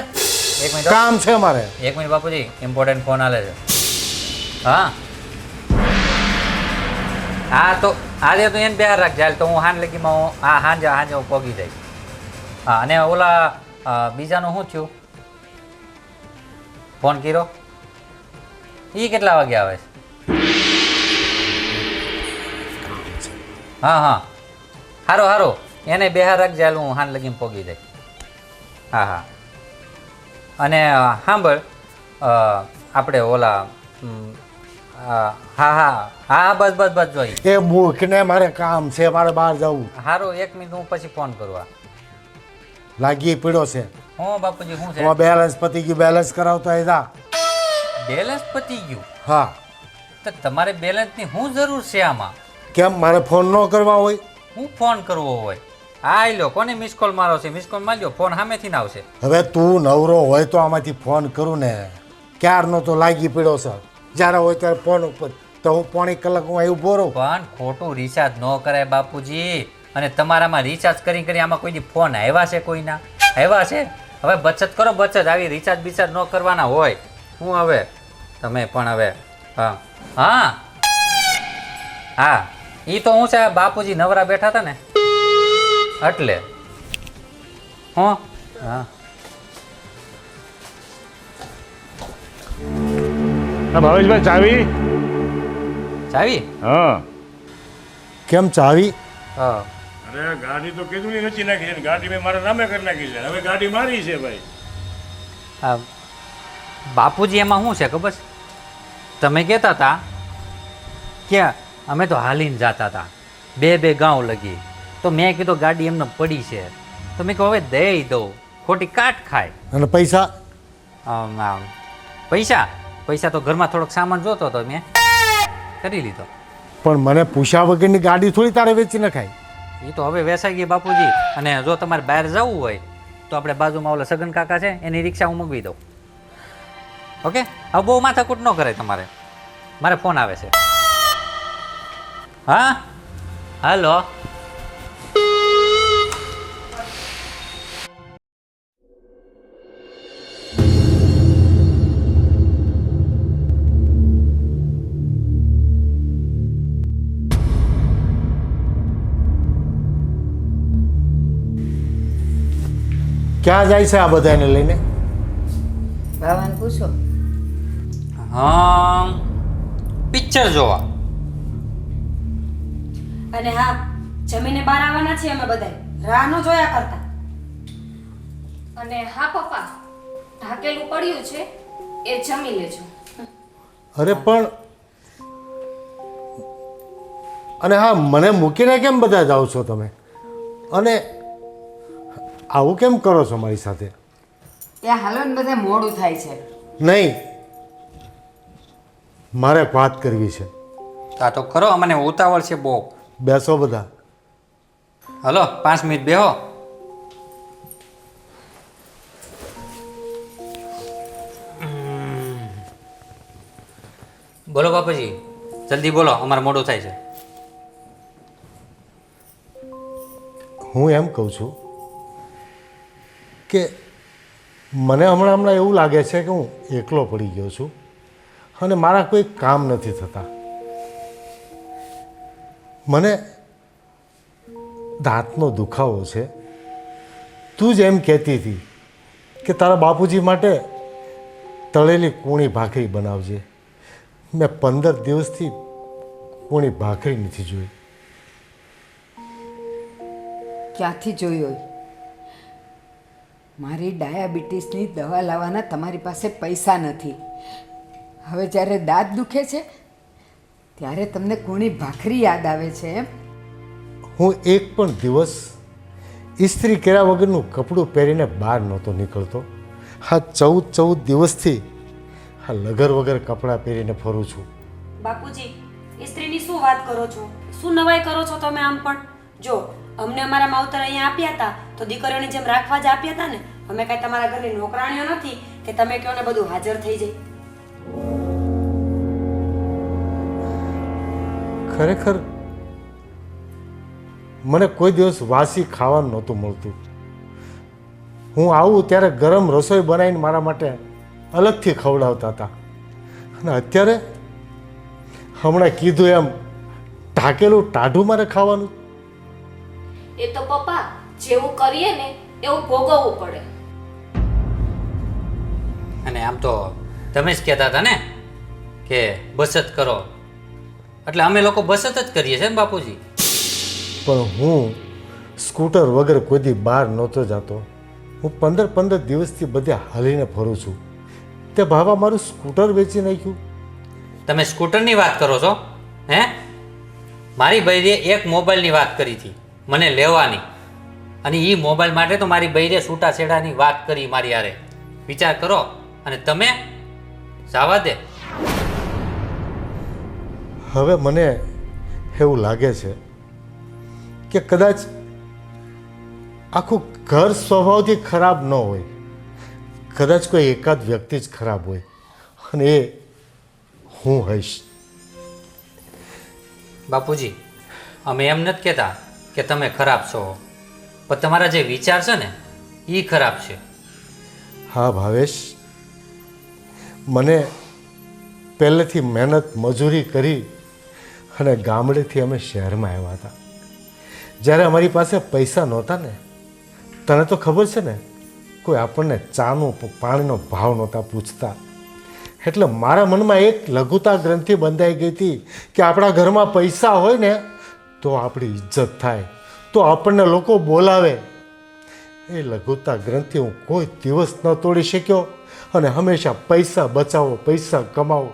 એક મિનિટ હો. કામ છે મારે. એક મિનિટ બાપુજી, ઇમ્પોર્ટન્ટ ફોન આલે છે. હા હા તો આજે તું એને બહાર રાખજે હાલ, તો હું હાન લગીમાં હા હાંજે હું પોગી જઈશ. હા અને ઓલા બીજાનું શું થયું? ફોન કર્યો? એ કેટલા વાગે આવે છે? હા હા સારું સારું એને બહાર રાખજે હાલ, હું હાન લગીમાં પોગી જઈશ. હા હા અને સાંભળ આપણે ઓલા હા હા હા બસ બસ બસ જોઈ. એ મૂકને, મારે કામ છે, મારે બહાર જવું. સારું 1 મિનિટ હું પછી ફોન કરવા. લાગી પીડ્યો છે. હું બાપુજી શું છે? એમાં બેલેન્સ પતી ગયું, બેલેન્સ કરાવતો આવી જા. બેલેન્સ પતી ગયું? હા તો તમારે બેલેન્સની શું જરૂર છે આમાં? કેમ મારે ફોન ન કરવા હોય? હું ફોન કરવો હોય? હા લો કોને મિસ કોલ મારો છે? મિસ કોલ મારજો, ફોન સામેથી ના આવશે. હવે તું નવરો હોય તો આમાંથી ફોન કરું ને. ક્યારનો તો લાગી પીડ્યો છે. જ્યારે હોય ત્યારે ફોન ઉપર તો હું પોણી કલાક હું અહીં ઊભો રહું. પણ ખોટું રિચાર્જ ન કરાય બાપુજી. અને તમારામાં રિચાર્જ કરી આમાં કોઈ દી ફોન આવ્યા છે? કોઈના આવ્યા છે? હવે બચત કરો, બચત. આવી રિચાર્જ બિચાર્જ ન કરવાના હોય. હું હવે તમે પણ હવે હા હા હા એ તો હું છે બાપુજી નવરા બેઠા હતા ને એટલે હું હા ભાવેશભાઈ ચાવી. ચાવી? હા કેમ ચાવી? હા અરે ગાડી તો કીધું ની રચી નાખી છે, ગાડી મેં મારા નામે કરી નાખી છે. હવે ગાડી મારી છે ભાઈ. હા બાપુજી એમાં શું છે ખબર છે? તમે કહેતા હતા કે અમે તો હાલીને જતા હતા બે ગાંવ લગી, તો મેં કીધું ગાડી એમને પડી છે, તો મેં કહું હવે દઈ દઉં, ખોટી કાટ ખાય. અને પૈસા? પૈસા તો ઘરમાં થોડોક સામાન જોતો હતો, મેં કરી લીધો. પણ મને પૂછ્યા વગરની ગાડી થોડી તારે વેચી નખાય. એ તો હવે વેસાઈ ગઈ બાપુજી. અને જો તમારે બહાર જવું હોય તો આપણે બાજુમાં ઓલા સગન કાકા છે, એની રિક્ષા હું મૂકવી દઉં. ઓકે હવે બહુ માથાકૂટ ન કરે તમારે. મારે ફોન આવે છે. હા હાલો. ક્યાં જાય છે આ બધાને લઈને? ભાવાને પૂછો. હા પિક્ચર જોવા. અને હા, જમીને બહાર આવવાના છીએ અમે બધા. રાહ ન જોયા કરતા. અને હા પપ્પા, ઢાકેલું પડ્યું છે એ જમી લેજો. અરે પણ અને હા, મને મૂકીને કેમ બધા જાઓ છો તમે? અને આવું કેમ કરો છો મારી સાથે? ત્યાં હાલો ને, બધા મોડું થાય છે. નહીં, મારે એક વાત કરવી છે. આ તો ખરો, મને ઉતાવળ છે બહુ. બેસો બધા. હલો 5 મિનિટ બેહો. બોલો બાપુજી, જલ્દી બોલો, અમારે મોડું થાય છે. હું એમ કહું છું કે મને હમણાં એવું લાગે છે કે હું એકલો પડી ગયો છું અને મારા કોઈ કામ નથી થતા. મને દાંતનો દુખાવો છે. તું જ એમ કહેતી હતી કે તારા બાપુજી માટે તળેલી કૂણી ભાખરી બનાવજે. મેં 15 દિવસથી કૂણી ભાખરી નથી જોઈ. ક્યાંથી જોઈ હોય? મારી ડાયાબિટીસની દવા લાવવાના તમારી પાસે પૈસા નથી. હવે જ્યારે દાંત દુખે છે ત્યારે તમને કોની ભાખરી યાદ આવે છે એમ? હું એક પણ દિવસ ઇસ્ત્રી કર્યા વગરનું કપડું પહેરીને બહાર નહોતો નીકળતો. હા 14 દિવસથી હા લગર વગર કપડાં પહેરીને ફરું છું. બાપુજી, સ્ત્રીની શું વાત કરો છો? શું નવાઈ કરો છો તમે? આમ પણ જો અમને અમારા માવતર અહીંયા આપ્યા હતા તો દીકરીઓની જેમ રાખવા જ આપ્યા હતા ને. અમે કાંઈ તમારા ઘરની નોકરાણીઓ નથી કે તમે કહો ને બધું હાજર થઈ જાય. ખરેખર મને કોઈ દિવસ વાસી ખાવાનું નહોતું મળતું. હું આવું ત્યારે ગરમ રસોઈ બનાવીને મારા માટે અલગથી ખવડાવતા હતા, અને અત્યારે હમણાં કીધું એમ ઢાકેલું ટાઢું મારે ખાવાનું. એ તો પપ્પા જેવું કરીએ ને એવું ભોગવવું પડે. અને આમ તો તમે જ કહેતા હતા ને કે બચત કરો, એટલે અમે લોકો બચત જ કરીએ છીએ ને બાપુજી. પણ હું સ્કૂટર વગર કોઈ દી બહાર નહોતો જતો. હું 15 દિવસથી બધે હાલીને ફરું છું. તે ભાવા મારું સ્કૂટર વેચી નાખ્યું. તમે સ્કૂટરની વાત કરો છો? હે, મારી બૈરીએ એક મોબાઈલની વાત કરી હતી મને લેવાની, અને એ મોબાઈલ માટે તો મારી બૈરીએ છૂટાછેડાની વાત કરી મારી હારે. વિચાર કરો. અને તમે જવા દે. હવે મને એવું લાગે છે કે કદાચ આખું ઘર સ્વભાવથી ખરાબ ન હોય, કદાચ કોઈ એકાદ વ્યક્તિ જ ખરાબ હોય, અને એ હું હઈશ. બાપુજી, અમે એમ નથી કહેતા કે તમે ખરાબ છો, પણ તમારા જે વિચાર છે ને એ ખરાબ છે. હા ભાવેશ, મને પહેલેથી મહેનત મજૂરી કરી અને ગામડેથી અમે શહેરમાં આવ્યા હતા. જ્યારે અમારી પાસે પૈસા નહોતા ને, તને તો ખબર છે ને, કોઈ આપણને ચાનું પાણીનો ભાવ નહોતા પૂછતા. એટલે મારા મનમાં એક લઘુતા ગ્રંથિ બંધાઈ ગઈ હતી કે આપણા ઘરમાં પૈસા હોય ને તો આપણી ઇજ્જત થાય, તો આપણને લોકો બોલાવે. એ લઘુતા ગ્રંથિ હું કોઈ દિવસ ન તોડી શક્યો, અને હંમેશા પૈસા બચાવો, પૈસા કમાવો,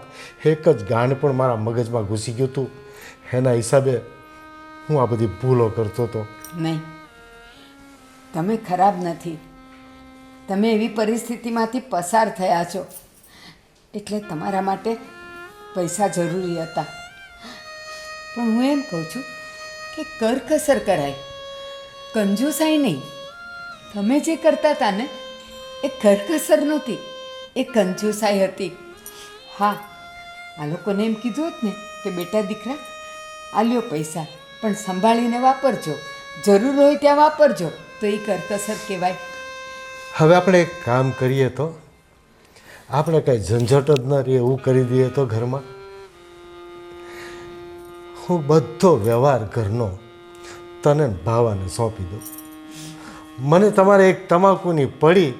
એક જ ગાંડ પણ મારા મગજમાં ઘૂસી ગયું હતું. એના હિસાબે હું આ બધી ભૂલો કરતો હતો. નહીં, તમે ખરાબ નથી. તમે એવી પરિસ્થિતિમાંથી પસાર થયા છો એટલે તમારા માટે પૈસા જરૂરી હતા. પણ હું એમ કહું છું કે કરકસર કરાય, કંજૂસાઈ નહીં. તમે જે કરતા હતા ને એ કરકસર નહોતી, એ કંજૂસાઈ હતી. હા, આ લોકોને એમ કીધું હોત ને કે બેટા દીકરા આ લ્યો પૈસા, પણ સંભાળીને વાપરજો, જરૂર હોય ત્યાં વાપરજો, તો એ કરકસર કહેવાય. હવે આપણે એક કામ કરીએ તો, આપણે કાંઈ ઝંઝટ જ ન રહે એવું કરી દઈએ તો ઘરમાં. હું બધો વ્યવહાર ઘરનો તને ભાવાને સોંપી દઉં. મને તમારે એક તમાકુની પડી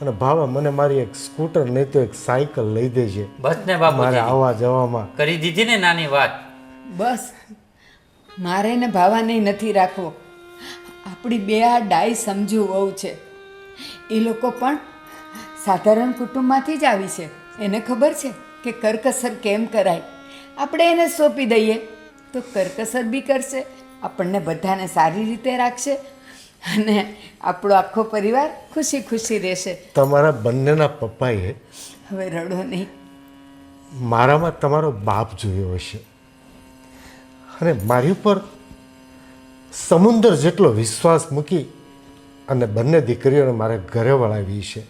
અને ભાવા મને મારી એક સ્કૂટર નહીં તો એક સાયકલ લઈ દેજે. બસ ને મારે બાપુજી, આવવા જવામાં. કરી દીધી ને નાની વાત. બસ મારે ને ભાવાને નથી રાખવો. આપણી બે આ ડાય સમજુ વહુ છે, એ લોકો પણ સાધારણ કુટુંબમાંથી જ આવી છે. એને ખબર છે કે કરકસર કેમ કરાય. આપણે એને સોંપી દઈએ તો કરકસર બી કરશે, આપણને બધાને સારી રીતે રાખશે, અને આપણો આખો પરિવાર ખુશી ખુશી રહેશે. તમારા બંનેના પપ્પાએ હવે રડો નહીં. મારામાં તમારો બાપ જોયો હશે, અને મારી ઉપર સમુદ્ર જેટલો વિશ્વાસ મૂકી અને બંને દીકરીઓને મારે ઘરે વળાવી છે.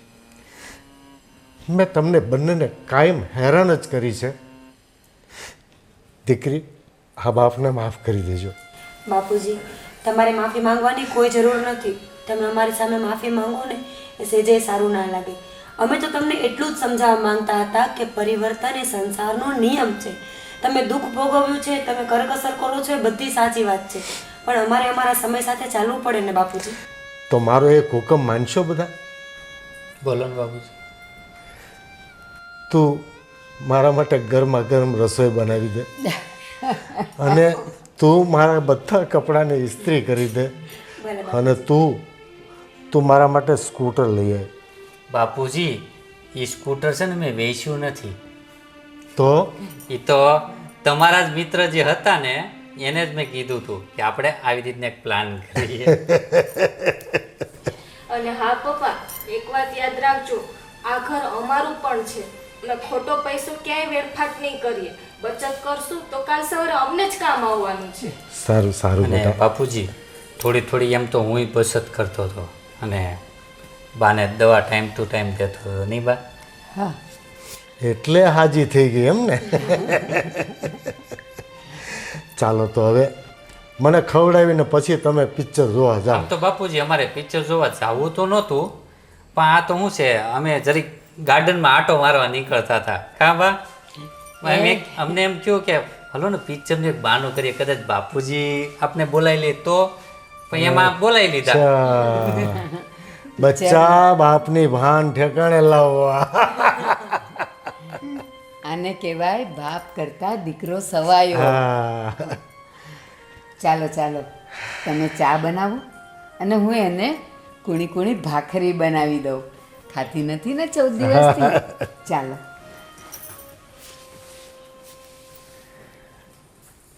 મેં તમને બંનેને કાયમ હેરાન જ કરી છે. દીકરી, આ બાપને માફ કરી દેજો. બાપુજી, તમારે માફી માંગવાની કોઈ જરૂર નથી. તમે અમારી સામે માફી માંગો ને એ સેજે સારું ના લાગે. અમે તો તમને એટલું જ સમજાવવા માંગતા હતા કે પરિવર્તન એ સંસારનો નિયમ છે. તમે દુઃખ ભોગવ્યું છે, તમે કરકસર કરો છો, એ બધી સાચી વાત છે, પણ અમારે અમારા સમય સાથે ચાલવું પડે ને બાપુજી. તો મારો એક હુકમ માનશો બધા? બોલો ને બાપુજી. તું મારા માટે ગરમા ગરમ રસોઈ બનાવી દે, અને તું મારા બધા કપડાને ઇસ્ત્રી કરી દે, અને તું મારા માટે સ્કૂટર લઈ આવ. બાપુજી, એ સ્કૂટર છે ને મેં વેચ્યું નથી. તો એ તો તમારા જ મિત્ર જે હતા ને એને જ મેં કીધું હતું કે આપણે આવી રીતના એક પ્લાન કરીએ. અને હા પપ્પા, એક વાત યાદ રાખજો, આ ઘર અમારું પણ છે, એટલે ખોટો પૈસો ક્યાંય વેડફાટ નહીં કરીએ. બચત કરશું તો કાલ સવારે અમને જ કામ આવવાનું છે. સારું સારું અને બેટા. બાપુજી થોડી થોડી એમ તો હું બચત કરતો હતો અને બાને દવા ટાઈમ ટુ ટાઈમ દેતો હતો નહીં બા? હા એટલે હાજી થઈ ગઈ એમ ને. ચાલો તો હવે મને ખવડાવીને પછી તમે પિક્ચર જોવા જાઓ. આમ તો બાપુજી અમારે પિક્ચર જોવા જવું તો નહોતું, પણ આ તો શું છે, અમે જરીક ગાર્ડનમાં આટો મારવા નીકળતા હતા. કા બા? અમને એમ થયું કે હલો ને પિક્ચરનું એક બહાનું કરીએ, કદાચ બાપુજી આપને બોલાવી લે તો. પણ એમાં બોલાવી લીધા. અચ્છા. બચ્ચા બાપની ભાન ઠેકાણે લાવવા. આને કહેવાય બાપ કરતા દીકરો સવાયો. હા. ચાલો ચાલો તમે ચા બનાવો અને હું એને કુણી કુણી ભાખરી બનાવી દઉં. ખાતી નથી ને 14 દિવસથી. ચાલો